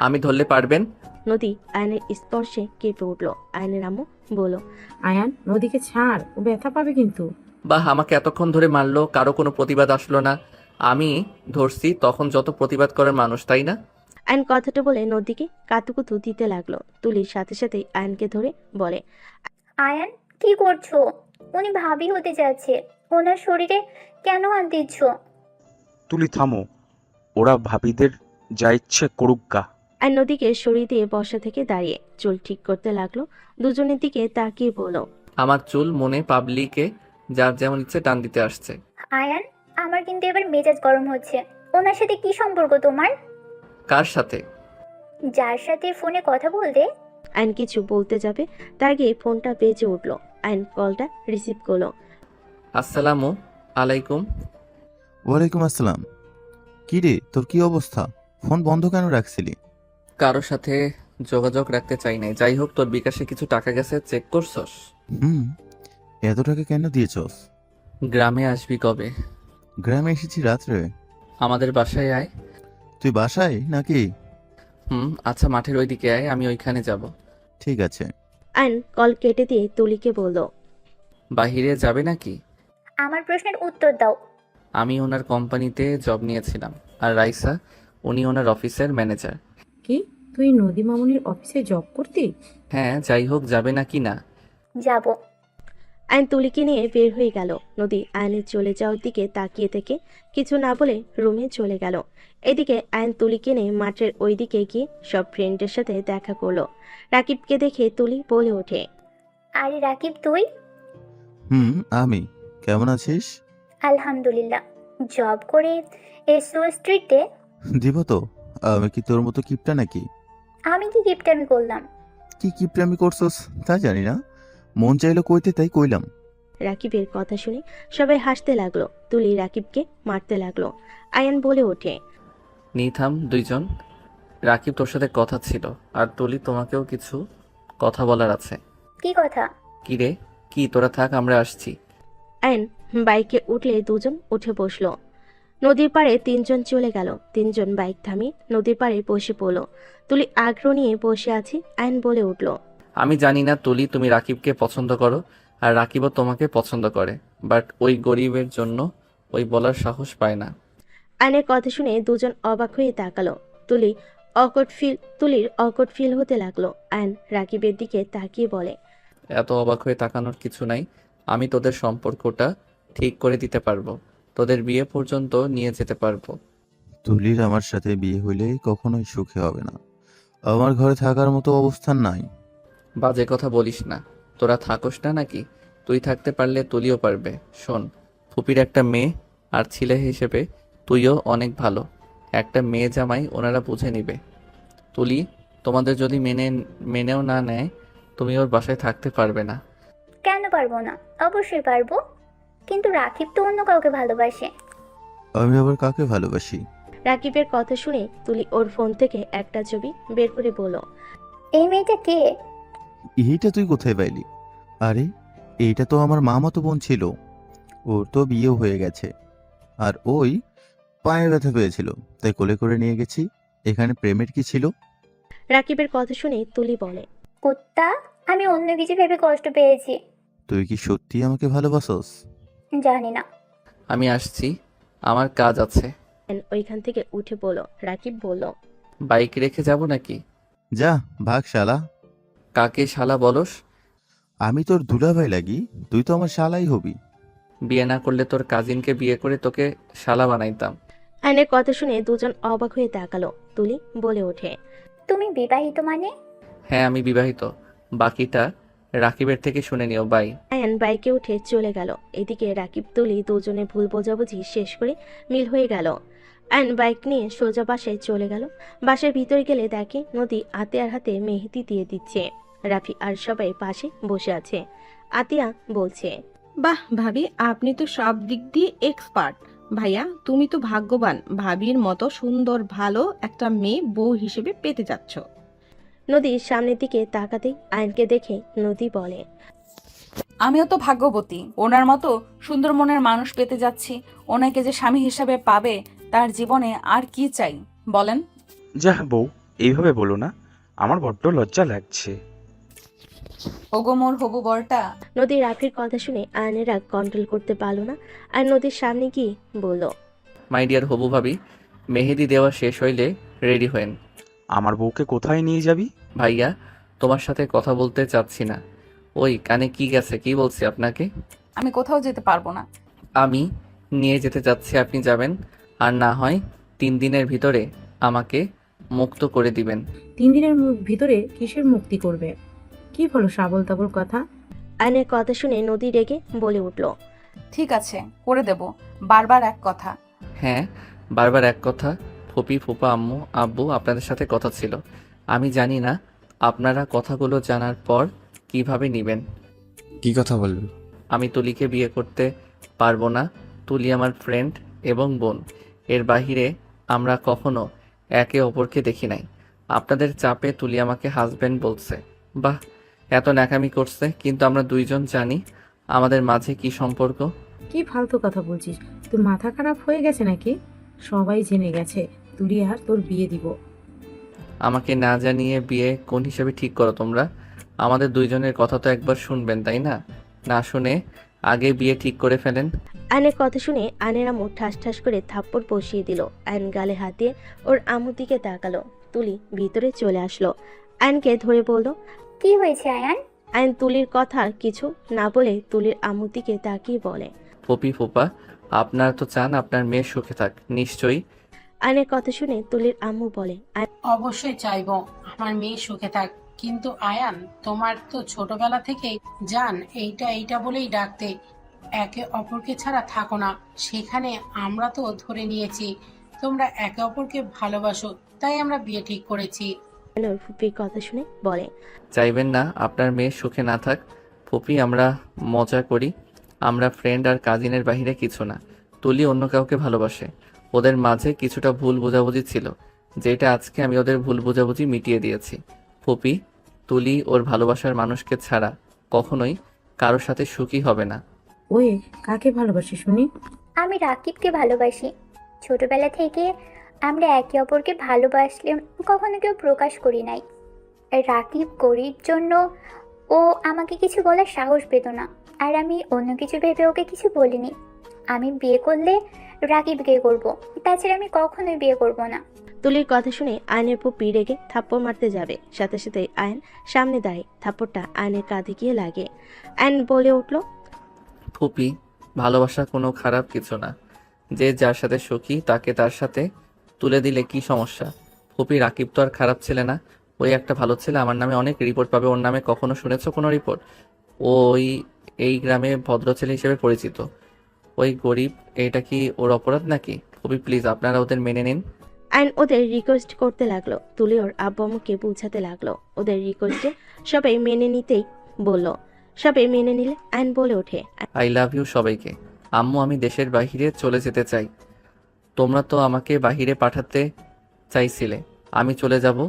আমি ধরলে পারবেন? নদী আয়নের স্পর্শে কেঁপে উঠল। আয়নের আম্মু বলল, আয়ান নদীকে ছাড়, ও ব্যথা পাবে কিন্তু। বাহ, আমাকে এতক্ষণ ধরে মারলো, কারো কোনো প্রতিবাদ আসলো না। আমি ধরছি তখন যত প্রতিবাদ করার মানুষ, তাই না? আয়ন কথাটা বলে নদীকে কাতুকুতু দিতে লাগলো। তুলির সাথে সাথেই আয়নকে ধরে বলে, আয়ান, কি করছো? উনি ভাবি হতে যাচ্ছে, ওনার শরীরে কেন হাত দিচ্ছ? তুলি থামো, ওরা ভাবিদের যা ইচ্ছে করুক গা। আর নদীকে সরিয়ে দিয়ে বসা থেকে দাঁড়িয়ে চুল ঠিক করতে লাগলো। দুজনের দিকে তাকিয়ে বলল, আমার চুল মনে পাবলিকে যার যেমন ইচ্ছে টান দিতে আসছে। আয়ান, আমার কিন্তু এবার মেজাজ গরম হচ্ছে। ওনার সাথে কি সম্পর্ক তোমার? কার সাথে? যার সাথে ফোনে কথা বলতে। আয়ন কিছু বলতে যাবে তার আগে ফোনটা বেজে উঠলো। আয়ন কলটা রিসিভ করলো। আসসালামু আলাইকুম। ওয়ালাইকুম আসসালাম। কি রে, তোর কি অবস্থা? ফোন বন্ধ কেন রাখছিলি? কারোর সাথে যোগাযোগ রাখতে চাই নাই। যাই হোক, তোর বিকাশে কিছু টাকা গেছে, চেক করছস? এত টাকা কেন দিয়েছস? গ্রামে আসবি কবে? গ্রামে এসেছি রাত্রে। আমাদের বাসায় আয়। তুই বাসায় নাকি? আচ্ছা, মাঠের ওইদিকে আয়, আমি ওইখানে যাব। ঠিক আছে। আয়ন কল কেটে দিয়ে তুলিকে বলল, বাহিরে যাবে নাকি? আমার প্রশ্নের উত্তর দাও। আমি ওনার কোম্পানিতে জব নিয়েছিলাম, আর রাইসা উনি ওনার অফিসের ম্যানেজার। কি, তুই নদী মামুনির অফিসে জব করতি? হ্যাঁ, যাই হোক, যাবে নাকি না? যাব। আয়ন তুলিকে নিয়ে বের হয়ে গেল। নদী আয়নের চলে যাওয়ার দিকে তাকিয়ে থেকে কিছু না বলে রুমে চলে গেল। এদিকে আয়ন তুলিকে নিয়ে মাঠের ওইদিকে গিয়ে সব ফ্রেন্ডের সাথে দেখা করলো। রাকিবকে দেখে তুলি বলে ওঠে, আরে রাকিব তুই? আমি। কেমন আছিস? আলহামদুলিল্লাহ। জব করে এসো স্ট্রিটে? দিব তো। আমি কি তোর মতো কিপটা নাকি? আমি কি গিফটামি করলাম? কি কিপটামি করছস তা জানি না, মন চাইলো কইতে তাই কইলাম। রাকিবের কথা শুনে সবাই হাসতে লাগলো। তুলি রাকিবকে মারতে লাগলো। আয়ান বলে ওঠে, নিথাম দুইজন। রাকিব তোর সাথে কথা ছিল, আর তুলি তোমাকেও কিছু কথা বলার আছে। কি কথা? কি রে? কি তোরা থাক, আমরা আসছি। আয়ন বাইকে উঠলে দুজন উঠে বসলো। নদীর পাড়ে তিনজন চলে গেল। তিনজন বাইক থামিয়ে নদীর পাড়ে বসে পড়লো। তুলি আগ্রহ নিয়ে বসে আছে। আয়ন বলে উঠল, আমি জানি না তুলি তুমি রাকিবকে পছন্দ করো, আর রাকিবও তোমাকে পছন্দ করে, বাট ওই গরিবের জন্য ওই বলার সাহস পায় না। আয়নের কথা শুনে দুজন অবাক হয়ে তাকালো। তুলির অকট ফিল হতে লাগলো। আয়ন রাকিবের দিকে তাকিয়ে বলে, এত অবাক হয়ে তাকানোর কিছু নাই। আমি তোদের সম্পর্কটা ঠিক করে দিতে পারবো, তোদের বিয়ে পর্যন্ত নিয়ে যেতে পারবো। তুলির আমার সাথে বিয়ে হইলে কখনোই সুখে হবে না। আমার ঘরে থাকার মতো অবস্থান নাই। বাজে কথা বলিস না। তোরা থাকোস না নাকি? তুই থাকতে পারলে তুলিও পারবে। শোন, ফুপির একটা মেয়ে, আর ছেলে হিসেবে তুইও অনেক ভালো। একটা মেয়ে জামাই ওনারা বুঝে নিবে। তুলি তোমাদের যদি মেনেও না নেয়, তুমি ওর বাসায় থাকতে পারবে না। কেন পারবো না? অবশ্যই পারবো, কিন্তু রাকিব তো অন্য কাউকে ভালোবাসে। আমি আবার কাকে ভালোবাসি? রাকিবের কথা শুনে তুলি ওর ফোন থেকে একটা ছবি বের করে বলল, এই মেয়েটা কে? এইটা তুই কোথায় পাইলি? আরে এইটা তো আমার মামাতো বোন ছিল। ওর তো বিয়েও হয়ে গেছে, আর ওই পায়ে ব্যথা পেয়েছিল তাই কোলে করে নিয়ে গেছি। এখানে প্রেমের কি ছিল? রাকিবের কথা শুনে তুলি বলে, কুত্তা, আমি অন্য কিছু ভেবে কষ্ট পেয়েছি। তুই কি সত্যি আমাকে ভালোবাসস? জানি না। আমি আসছি, আমার কাজ আছে। ওইখান থেকে উঠে বলল। রাকিব বলল, বাইক রেখে যাব নাকি? যা ভাগ শালা। কাকে শালা বলস? আমি তোর দুলাভাই লাগি, তুই তো আমার শালাই হবি। বিয়ে না করলে তোর কাজিনকে বিয়ে করে তোকে শালা বানাইতাম। আয়নের কথা শুনে দুজন অবাক হয়ে তাকালো। তুলি বলে ওঠে, তুমি বিবাহিত মানে? হ্যাঁ আমি বিবাহিত, বাকিটা রাকিবের থেকে শুনে নিও। বাই। আয়ন বাইকে উঠে চলে গেল। এদিকে রাকিব তুলি দুজনে ভুল বোঝাবুঝি শেষ করে মিল হয়ে গেল। আয়ন বাইক নিয়ে সোজা বাসায় চলে গেল। বাসার ভিতরে গেলে দেখে নদী আতিয়ার হাতে মেহেদি দিয়ে দিচ্ছে। রাফি আর সবাই পাশে বসে আছে। আতিয়া বলছে, বাহ ভাবি, আপনি তো সব দিক দিয়ে এক্সপার্ট। ভাইয়া তুমি তো ভাগ্যবান, ভাবির মতো সুন্দর ভালো একটা মেয়ে বউ হিসেবে পেতে যাচ্ছ। নদীর সামনের দিকে তাকাতেই আয়নকে দেখে নদী বলে, আমিও তো ভাগ্যবতী, ওনার মতো সুন্দর মনের মানুষ পেতে যাচ্ছি। ওনাকে যে স্বামী হিসাবে পাবে, তার জীবনে আর কি চাই বলেন? যাহ বউ, এইভাবে বলো না, আমার বড্ড লজ্জা লাগছে। ওগো মোর হবু বরটা। নদী রাফির কথা শুনে আয়নের রাগ কন্ট্রোল করতে পারলো না। আর নদীর সামনে গিয়ে বলল, মাই ডিয়ার হবু ভাবি, মেহেদি দেওয়া শেষ হইলে রেডি হয়েন। আমার বউকে কোথায় নিয়ে যাবি? ভাইয়া তোমার সাথে কথা বলতে চাচ্ছি না। ওই কানে কি গেছে? কি বলছি আপনাকে? আমি কোথাও যেতে পারবো না। আমি নিয়ে যেতে চাচ্ছি, আপনি যাবেন। আর না হয় 3 দিনের ভিতরে আমাকে মুক্ত করে দিবেন। 3 দিনের ভিতরে কিসের মুক্তি করবে? কি বলো সাবল তাবল কথা? আয়নের কথা শুনে নদী রেগে বলে উঠল, ঠিক আছে, করে দেব। বারবার এক কথা। হ্যাঁ বারবার এক কথা। ফুপি ফুপা আম্মু আব্বু আপনাদের সাথে কথা ছিল। আমি জানি না আপনারা কথাগুলো জানার পর কিভাবে নেবেন। কি কথা বলবি? আমি তুলিকে বিয়ে করতে পারবো না। তুলি আমার ফ্রেন্ড এবং বোন, এর বাহিরে আমরা কখনো একে অপরকে দেখি নাই। আপনাদের চাপে তুলি আমাকে হাজব্যান্ড বলছে। বাহ, এত ন্যাকামি করছে, কিন্তু আমরা দুইজন জানি আমাদের মাঝে কি সম্পর্ক। কি ফালতু কথা বলছিস? তোর মাথা খারাপ হয়ে গেছে নাকি? সবাই জেনে গেছে তুই আর তোর বিয়ে দিব। আমাকে না জানিয়ে বিয়ে কোন হিসেবে ঠিক করো তোমরা? আমাদের দুইজনের কথা তো একবার শুনবেন, তাই না? না শুনে আগে বিয়ে ঠিক করে ফেলেন। আয়নের কথা শুনে আয়নের আম্মু ঠাস ঠাস করে থাপ্পড় বসিয়ে দিল। আয়ন গালে হাত দিয়ে ওর আম্মুর দিকে তাকালো। তুলি ভিতরে চলে আসলো। আয়নকে ধরে বলল, কি হয়েছে আয়ান? আয়ন তুলির কথা কিছু না বলে তুলির আম্মুর দিকে তাকিয়ে বলে। পপি ফুপা, আপনার তো চান আপনার মেয়ে সুখে থাক নিশ্চয়ই। আয়নের কথা শুনে তুলির আম্মু বলে। অবশ্যই চাইবো আমার মেয়ে সুখে থাক, কিন্তু আয়ান তোমার তো ছোটবেলা থেকেই জান এইটা এইটা বলেই ডাকতে, একে অপরকে ছাড়া থাকো না। সেখানে আমরা তো ধরে নিয়েছি তোমরা একে অপরকে ভালোবাসো, তাই আমরা বিয়ে ঠিক করেছি। আয়নের ফুপির কথা শুনে বলে। চাইবেন না আপনার মেয়ে সুখে না থাক পপি, আমরা মজা করি, আমরা ফ্রেন্ড আর কাজিনের বাহিরে কিছু না। তুলি অন্য কাউকে ভালোবাসে, ওদের মাঝে কিছুটা ভুল বোঝাবুঝি ছিল, যেটা আজকে আমি ওদের ভুল বোঝাবুঝি মিটিয়ে দিয়েছি। পপি, তুলি ওর ভালোবাসার মানুষকে ছাড়া কখনোই কারোর সাথে সুখী হবে না। ওই কাকে ভালোবাসি শুনি? আমি রাকিবকে ভালোবাসি। ছোটবেলা থেকে আমরা একে অপরকে ভালোবাসলে কখনো কেউ প্রকাশ করি নাই। রাকিব গরিব জন্য ও আমাকে কিছু বলার সাহস পেত না, আর আমি অন্য কিছু ভেবে ওকে কিছু বলিনি। আমি বিয়ে করলে রাকিবকে করব, তাছাড়া আমি কখনোই বিয়ে করব না। তুলির কথা শুনে আয়নের পুপি রেগে থাপ্পড় মারতে যাবে, সাথে সাথে আয়ন সামনে দাঁড়িয়ে থাপ্পড়টা আয়নের কাঁধে গিয়ে লাগে। আয়ন বলে উঠল। পপি, ভালোবাসা কোনো খারাপ কিছু না, যে যার সাথে সুখী তাকে তার সাথে তুলে দিলে কি সমস্যা? পপি, রাকিব তো আর খারাপ ছেলে না, ওই একটা ভালো ছেলে। আমার নামে অনেক রিপোর্ট পাবে, ওর নামে কখনো শুনেছো কোনো রিপোর্ট? ওই এই গ্রামে ভদ্র ছেলে হিসেবে পরিচিত, ওই গরিব, এটা কি ওর অপরাধ নাকি? পপি প্লিজ আপনারা ওদের মেনে নিন। আয়ন ওদের রিকোয়েস্ট করতে লাগলো, তুলি ওর আব্বু আম্মুকে বোঝাতে লাগলো। ওদের রিকোয়েস্টে সবাই মেনে নিতেই বলল। সবাই মেনে নিলে আয়ন বলে ওঠে। আই লাভ ইউ সবাইকে। আম্মু, আমি দেশের বাইরে চলে যেতে চাই। তোমরা তো আমাকে বাইরে পাঠাতে চাইছিলে, আমি চলে যাব,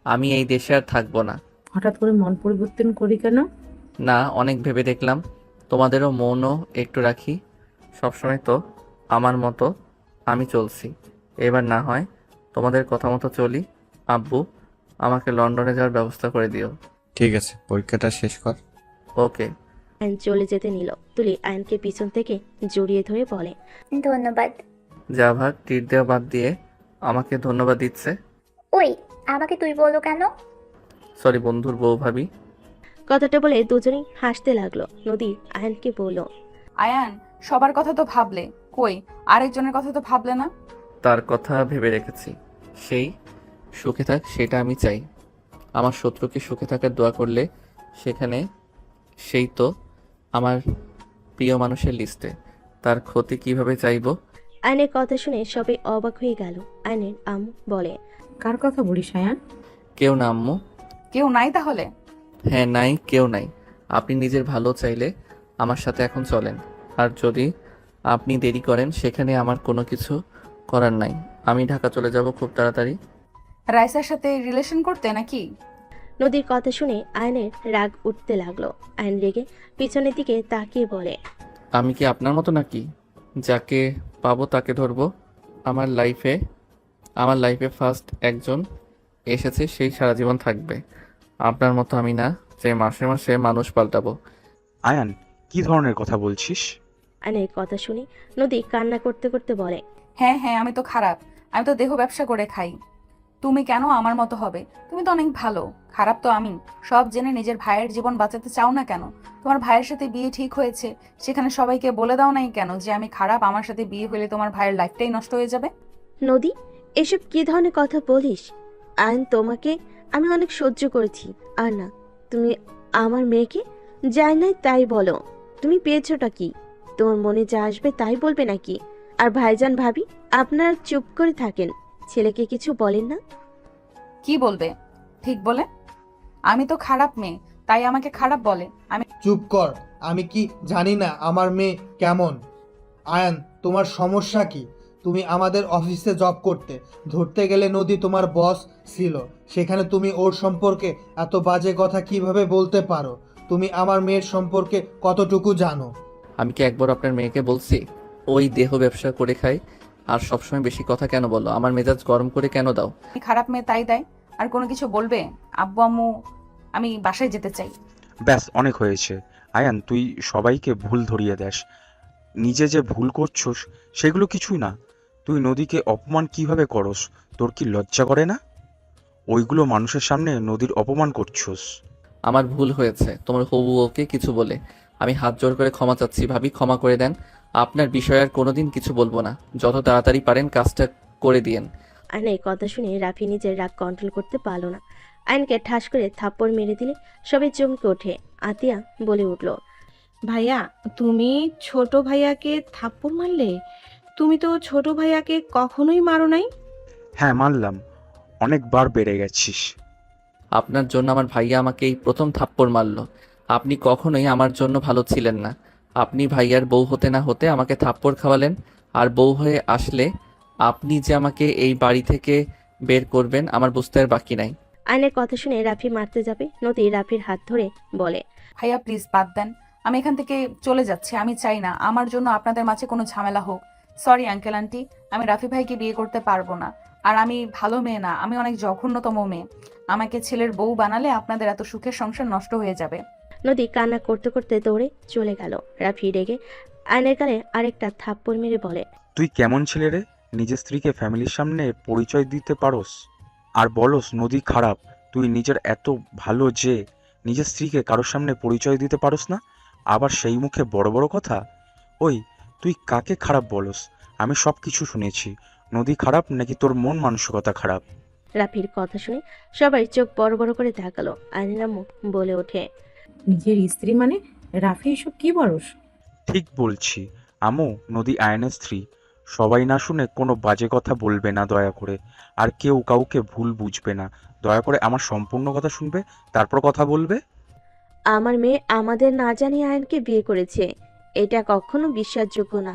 আমি এই দেশে আর থাকবো না। হঠাৎ করে মন পরিবর্তন করি কেন? না, অনেক ভেবে দেখলাম তোমাদেরও মনও একটু রাখি। সবসময় তো আমার মতো আমি চলছি, এবার না হয় তোমাদের কথা মতো চলি। আব্বু, আমাকে লন্ডনে যাওয়ার ব্যবস্থা করে দিও। ঠিক আছে, পরীক্ষাটা শেষ কর। ওকে। আয়ন চলে যেতে নিল। তুলি আয়নকে পিছন থেকে জড়িয়ে ধরে বলে। ধন্যবাদ। যা ভাগ, টিট দেওয়া বাদ দিয়ে আমাকে ধন্যবাদ দিচ্ছে। ওই, আমাকে তুই বলো কেন? সরি বন্ধুর বউ ভাবি। কথাটা বলে দুজনেই হাসতে লাগলো। নদী আয়নকে বলল। আয়ান, সবার কথা তো ভাবলে, কই আরেকজনের কথা তো ভাবলে না? তার কথা ভেবে রেখেছি, সেই সুখে থাক সেটা আমি চাই। আমার শত্রুকে সুখে থাকার দোয়া করলে সেখানে সেই তো আমার প্রিয় মানুষের লিস্টে, তার ক্ষতি কিভাবে চাইবো? আয়নের কথা শুনে সবাই অবাক হয়ে গেল। আয়নের আম্মু বলে। কার কথা বলিস আয়ান? কেউ না আম্মু। কেউ নাই তাহলে? হ্যাঁ নাই, কেউ নাই। আপনি নিজের ভালো চাইলে আমার সাথে এখন চলেন, আর যদি আপনি দেরি করেন সেখানে আমার কোনো কিছু করার নাই। আমি ঢাকা চলে যাব খুব তাড়াতাড়ি। রাইসার সাথে রিলেশন করতে নাকি? নদীর কথা শুনে আয়নের রাগ উঠতে লাগলো। আয়ন রেগে পিছনের দিকে তাকিয়ে বলে। আমি কি আপনার মতো নাকি, যাকে পাবো তাকে ধরবো? আমার লাইফে ফার্স্ট একজন এসেছে, সেই সারা জীবন থাকবে। আপনার মতো আমি না যে মাসে মাসে মানুষ পাল্টাবো। আয়ান, কি ধরনের কথা বলছিস? আয়নের কথা শুনে নদী কান্না করতে করতে বলে। হ্যাঁ হ্যাঁ, আমি তো খারাপ, আমি তো দেহ ব্যবসা করে খাই। তুমি কেন আমার মতো হবে? তুমি তো অনেক ভালো, খারাপ তো আমি। সব জেনে নিজের ভাইয়ের জীবন বাঁচাতে চাও না কেন? তোমার ভাইয়ের সাথে বিয়ে ঠিক হয়েছে, সেখানে সবাইকে বলে দাও নাই কেন যে আমি খারাপ, আমার সাথে বিয়ে হলে তোমার ভাইয়ের লাইফটাই নষ্ট হয়ে যাবে? নদী, এসব কি ধরনের কথা বলিস? আয়ন, তোমাকে আমি অনেক সহ্য করেছি, আর না তুমি আমার মেয়েকে যাই নাই তাই বলো। তুমি পেয়েছোটা কি? তোমার মনে যা আসবে তাই বলবে নাকি? আর ভাইজান ভাবি আপনারা চুপ করে থাকেন, ছেলেকে কিছু বলেন না? কি বলবে ঠিক বলে? আমি তো খারাপ মেয়ে, তাই আমাকে খারাপ বলে। আমি চুপ কর, আমি কি জানি না আমার মেয়ে কেমন? আয়ান, তোমার সমস্যা কি? তুমি আমাদের অফিসে জব করতে, ধরতে গেলে নদী তোমার বস ছিল, সেখানে তুমি ওর সম্পর্কে এত বাজে কথা কিভাবে বলতে পারো? তুমি আমার মেয়ের সম্পর্কে কতটুকু জানো? আমি কি একবার আপনার মেয়েকে বলছি ওই দেহ ব্যবসা করে খাই? আর সবসময় বেশি কথা কেন বলো? আমার মেজাজ গরম করে কেন দাও? খারাপ মেয়ে তাই দেয়, আর কোনো কিছু বলবে? আব্বু আম্মু, আমি বাসায় যেতে চাই। ব্যাস, অনেক হয়েছে। আয়ান, তুই সবাইকে ভুল ধরিয়ে দেস, নিজে যে ভুল করছস সেগুলো কিছুই না। তুই নদীকে অপমান কিভাবে করস? তোর কি লজ্জা করে না? ওইগুলো মানুষের সামনে নদীর অপমান করছস। আমার ভুল হয়েছে তোমার হবু ওকে কিছু বলে। আমি হাত জোর করে ক্ষমা চাচ্ছি ভাবি, ক্ষমা করে দেন। আপনার বিষয়ে আর কোনোদিন কিছু বলবো না। যত তাড়াতাড়ি পারেন কাজটা করে দিয়েন। আয়নের কথা শুনে রাফি নিজের রাগ কন্ট্রোল করতে পারল না। আয়নকে ঠাস করে থাপ্পড় মেরে দিলে সবাই চমকে ওঠে। আতিয়া বলে উঠল, ভাইয়া তুমি ছোট ভাইয়াকে থাপ্পড় মারলে? তুমি তো ছোট ভাইয়াকে কখনোই মারো নাই। হ্যাঁ মানলাম, অনেকবার বেড়ে গেছিস। আপনার জন্য আমার ভাইয়া আমাকে এই প্রথম থাপ্পড় মারলো। আপনি কখনোই আমার জন্য ভালো ছিলেন না। আপনি ভাইয়ার বউ হতে না হতে আমাকে থাপ্পড় খাওয়ালেন, আর বউ হয়ে আসলে আপনি যে আমাকে এই বাড়ি থেকে বের করবেন আমার বুঝতে আর বাকি নাই। আয়নের কথা শুনে রাফি মারতে যাবে, নদী রাফির হাত ধরে বলে, ভাইয়া প্লিজ বাদ দেন, আমি এখান থেকে চলে যাচ্ছি। আমি চাই না আমার জন্য আপনাদের মাঝে কোনো ঝামেলা হোক। সরি আঙ্কেল আন্টি, আমি রাফি ভাইকে বিয়ে করতে পারবো না। আর আমি ভালো মেয়ে না, আমি অনেক জঘন্যতম মেয়ে। আমাকে ছেলের বউ বানালে আপনাদের এত সুখের সংসার নষ্ট হয়ে যাবে। নদী কান্না করতে করতে দৌড়ে চলে গেল। রাফি রেগে আয়নের গালে আরেকটা থাপ্পড় মেরে বলে, তুই কেমন ছেলে রে, নিজের স্ত্রীকে ফ্যামিলির সামনে পরিচয় দিতে পারোস আর বলস নদী খারাপ? তুই নিজের এত ভালো যে নিজের স্ত্রীকে কারোর সামনে পরিচয় দিতে পারোস না, আবার সেই মুখে বড় বড় কথা। ওই তুই কাকে খারাপ বলস? আমি সব কিছু শুনেছি। নদী খারাপ নাকি তোর মন মানসিকতা খারাপ? রাফির কথা শুনে সবাই চোখ বড় বড় করে তাকালো। আয়নের আম্মু বলে ওঠে, নিজের স্ত্রী মানে? রাফি এসব কি বলস? ঠিক বলছি আমু, নদী আয়নের স্ত্রী। সবাই না শুনে কোনো বাজে কথা বলবে না দয়া করে, আর কেউ কাউকে ভুল বুঝবে না। দয়া করে আমার সম্পূর্ণ কথা শুনবে, তারপর কথা বলবে। আমার মেয়ে আমাদের না জানিয়ে আয়নকে বিয়ে করেছে, এটা কখনো বিশ্বাসযোগ্য না।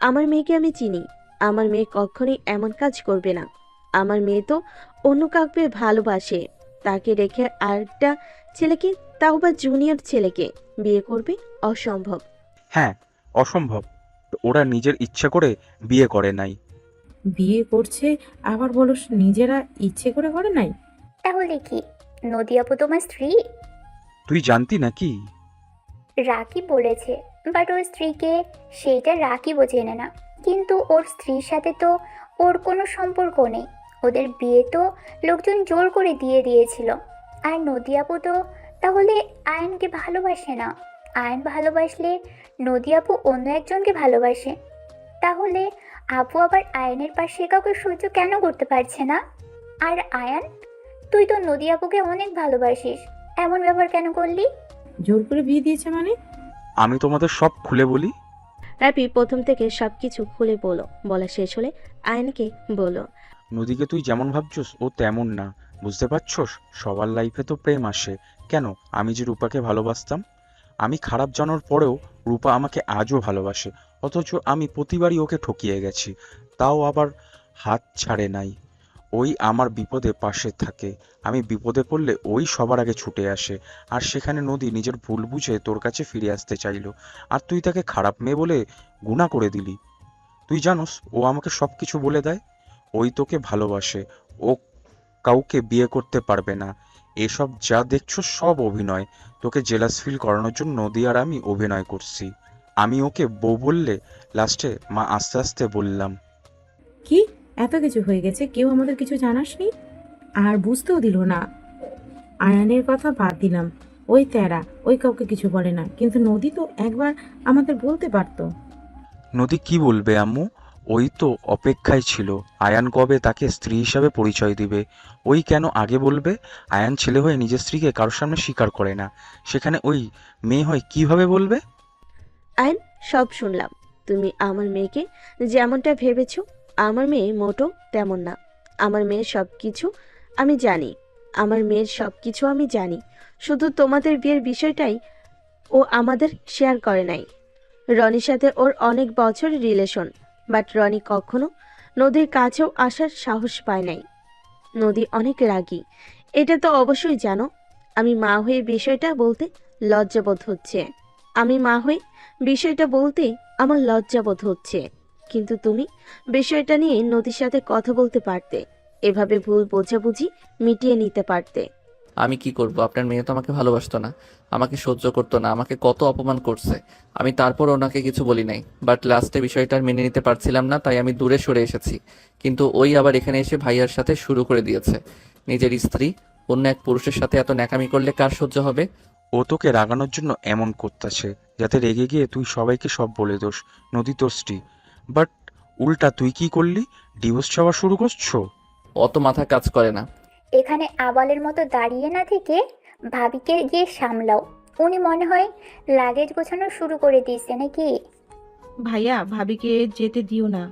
আমার মেয়েকে আমি চিনি, আমার মেয়ে কখনোই এমন কাজ করবে না। আমার মেয়ে তো অন্য কাউকে ভালোবাসে, তাকে রেখে আরেকটা ছেলেকে, তাও বা জুনিয়র ছেলেকে বিয়ে করবে? অসম্ভব। হ্যাঁ অসম্ভব। ওরা নিজের ইচ্ছে করে বিয়ে করে নাই। বিয়ে করছে আবার বলস নিজেরা ইচ্ছে করে করে নাই? তাহলে কি নদী আপু তোমার স্ত্রী? তুই জানতি নাকি? রাকি বলেছে, বাট ওর স্ত্রীকে সেটা রাকি বোঝে না। কিন্তু ওর স্ত্রীর সাথে তো ওর কোনো সম্পর্ক নেই। ওদের বিয়ে তো লোকজন জোর করে দিয়ে দিয়েছিল। আর নদী আপু তো তাহলে আয়নকে ভালোবাসে না। আয়ন ভালোবাসলে নদী আপু অন্য একজনকে ভালোবাসে। তাহলে আপু আবার আয়নের পাশে কাউকে সহ্য কেন করতে পারছে না? আর আয়ান, তুই তো নদী আপুকে অনেক ভালোবাসিস, এমন ব্যবহার কেন করলি? জোর করে বিয়ে দিয়েছে মানে? আমি তোমাদের সব খুলে বলি। রাফি প্রথম থেকে সবকিছু খুলে বলা শেষ হলে আয়নকে বলো, নদীকে তুই যেমন ভাবছস ও তেমন না, বুঝতে পারছস? সবার লাইফে তো প্রেম আসে। কেন আমি যে রূপাকে ভালোবাসতাম, আমি খারাপ জানার পরেও রূপা আমাকে আজও ভালোবাসে, অথচ আমি প্রতিবারই ওকে ঠকিয়ে গেছি, তাও আবার হাত ছাড়ে নাই। ওই আমার বিপদে পাশে থাকে, আমি বিপদে পড়লে ওই সবার আগে ছুটে আসে। আর সেখানে নদী নিজের ভুল বুঝে তোর কাছে ফিরে আসতে চাইলো, আর তুই তাকে খারাপ মেয়ে বলে গুণা করে দিলি। তুই জানোস ও আমাকে সব কিছু বলে দেয়, ওই তোকে ভালোবাসে, ও কাউকে বিয়ে করতে পারবে না। এসব যা দেখছো সব অভিনয়, তোকে জেলাস ফিল করানোর জন্য নদী আর আমি অভিনয় করছি। আমি ওকে বউ বললে লাস্টে মা আস্তে আস্তে বললাম। কি এত কিছু হয়ে গেছে, কেউ আমাদের কিছু জানাসনি? আর বুঝতেও দিল না? আয়ানের কথা বাদ দিলাম, ওই তেরা, ওই কাউকে কিছু বলে না, কিন্তু নদী তো একবার আমাদের বলতে পারতো। নদী কি বলবে আম্মু? ওই তো অপেক্ষায় ছিল আয়ান কবে তাকে স্ত্রী হিসাবে পরিচয় দিবে। ওই কেন আগে বলবে? আয়ান ছেলে হয়ে নিজের স্ত্রীকে কারোর সামনে স্বীকার করে না, সেখানে ওই মেয়ে হয়ে কিভাবে বলবে? আয়ন সব শুনলাম। তুমি আমার মেয়েকে যেমনটা ভেবেছো, আমার মেয়ে মোটো তেমন না। আমার মেয়ের সব কিছু আমি জানি, আমার মেয়ের সব কিছু আমি জানি। শুধু তোমাদের বিয়ের বিষয়টাই ও আমাদের শেয়ার করে নাই। রনির সাথে ওর অনেক বছর রিলেশন, বাট রনি কখনো নদীর কাছেও আসার সাহস পায় নাই। নদী অনেক রাগী, এটা তো অবশ্যই জানো। আমি মা হয়ে বিষয়টা বলতে লজ্জাবোধ হচ্ছে। আমার লজ্জাবোধ হচ্ছে। কিন্তু তুমি বিষয়টা নিয়ে নদীর সাথে কথা বলতে পারতে, এভাবে ভুল বোঝাবুঝি মিটিয়ে নিতে পারতে। আমি কি করব? আপনার মেয়ে তো আমাকে ভালোবাসতো না, আমাকে সহ্য করতো না, আমাকে কত অপমান করছে। আমি তারপর ওনাকে কিছু বলি নাই, বাট লাস্টে বিষয়টা আর মেনে নিতে পারছিলাম না, তাই আমি দূরে সরে এসেছি। কিন্তু ওই আবার এখানে এসে ভাইয়ার সাথে শুরু করে দিয়েছে। নিজের স্ত্রী অন্য এক পুরুষের সাথে এত ন্যাকামি করলে কার সহ্য হবে? ও তোকে রাগানোর জন্য এমন করতেছে যাতে রেগে গিয়ে তুই সবাইকে সব বলে দোস নদী তোর স্ত্রী। বাট উল্টা তুই কি করলি? ডিভোর্স চাওয়া শুরু করছো? অত মাথা কাজ করে না। এখানে আবালের মতো দাঁড়িয়ে না থেকে ভাবিকে গিয়ে সামলাও। উনি মনে হয় লাগেজ গোছানো শুরু করে দিয়েছে নাকি? ভাইয়া ভাবিকে যেতে দিও না।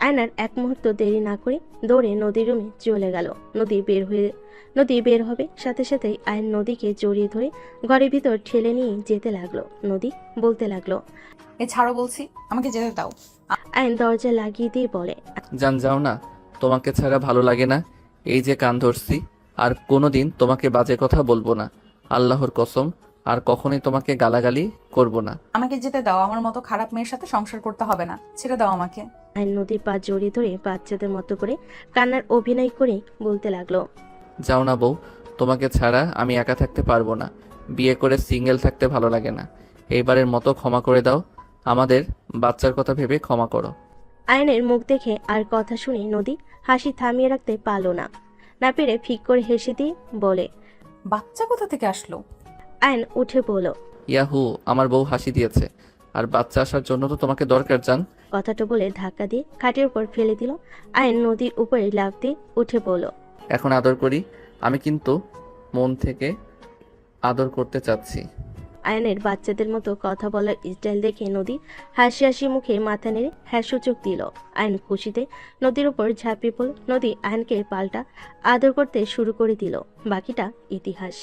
আয়নার এক মুহূর্ত দেরি না করে দৌড়ে নদীর রুমে চলে গেল। নদী বের হবে সাথে সাথেই আয়ন নদীকে জড়িয়ে ধরে ঘরের ভিতর ঠেলে নিয়ে যেতে লাগলো। নদী বলতে লাগলো, এ ছাড়ো বলছি, আমাকে যেতে দাও। আয়ন দরজা লাগিয়ে দিয়ে বলে, জান যাও না, তোমাকে ছাড়া ভালো লাগে না। এই যে কান ধরছি, আর কোনোদিন তোমাকে বাজে কথা বলবো না, আল্লাহর কসম। আর কখনোই তোমাকে গালাগালি করব না। আমাকে যেতে দাও, আমার মতো খারাপ মেয়ের সাথে সংসার করতে হবে না, ছেড়ে দাও আমাকে। আয়ন নদীর পা জড়িয়ে ধরে বাচ্চাদের মতো করে কান্নার অভিনয় করে বলতে লাগলো, যাও না বউ, তোমাকে ছাড়া আমি একা থাকতে পারবো না। বিয়ে করে সিঙ্গেল থাকতে ভালো লাগে না। এইবারের মতো ক্ষমা করে দাও, আমাদের বাচ্চার কথা ভেবে ক্ষমা করো। আয়নের মুখ দেখে আর কথা শুনে নদী হাসি থামিয়ে রাখতে পারলো না পেরে ফিক করে হেসে দিয়ে বলে, বাচ্চা কোথা থেকে আসলো? আয়ন উঠে বলল, ইয়াহু, আমার বউ হাসি দিয়েছে, আর বাচ্চা আসার জন্য তো তোমাকে দরকার জান। কথাটা বলে ধাক্কা দিয়ে খাটের উপর ফেলে দিল। আয়ন নদীর উপরে লাফ দিয়ে উঠে বলল, এখন আদর করি, আমি কিন্তু মন থেকে আদর করতে চাচ্ছি। আয়নের বাচ্চাদের মতো কথা বলার স্টাইল দেখে নদী হাসি হাসি মুখে মাথা নেড়ে হ্যাঁ সূচক দিল। আয়ন খুশিতে নদীর উপর ঝাঁপিয়ে পড়ল। নদী আয়নকে পাল্টা আদর করতে শুরু করে দিল। বাকিটা ইতিহাস।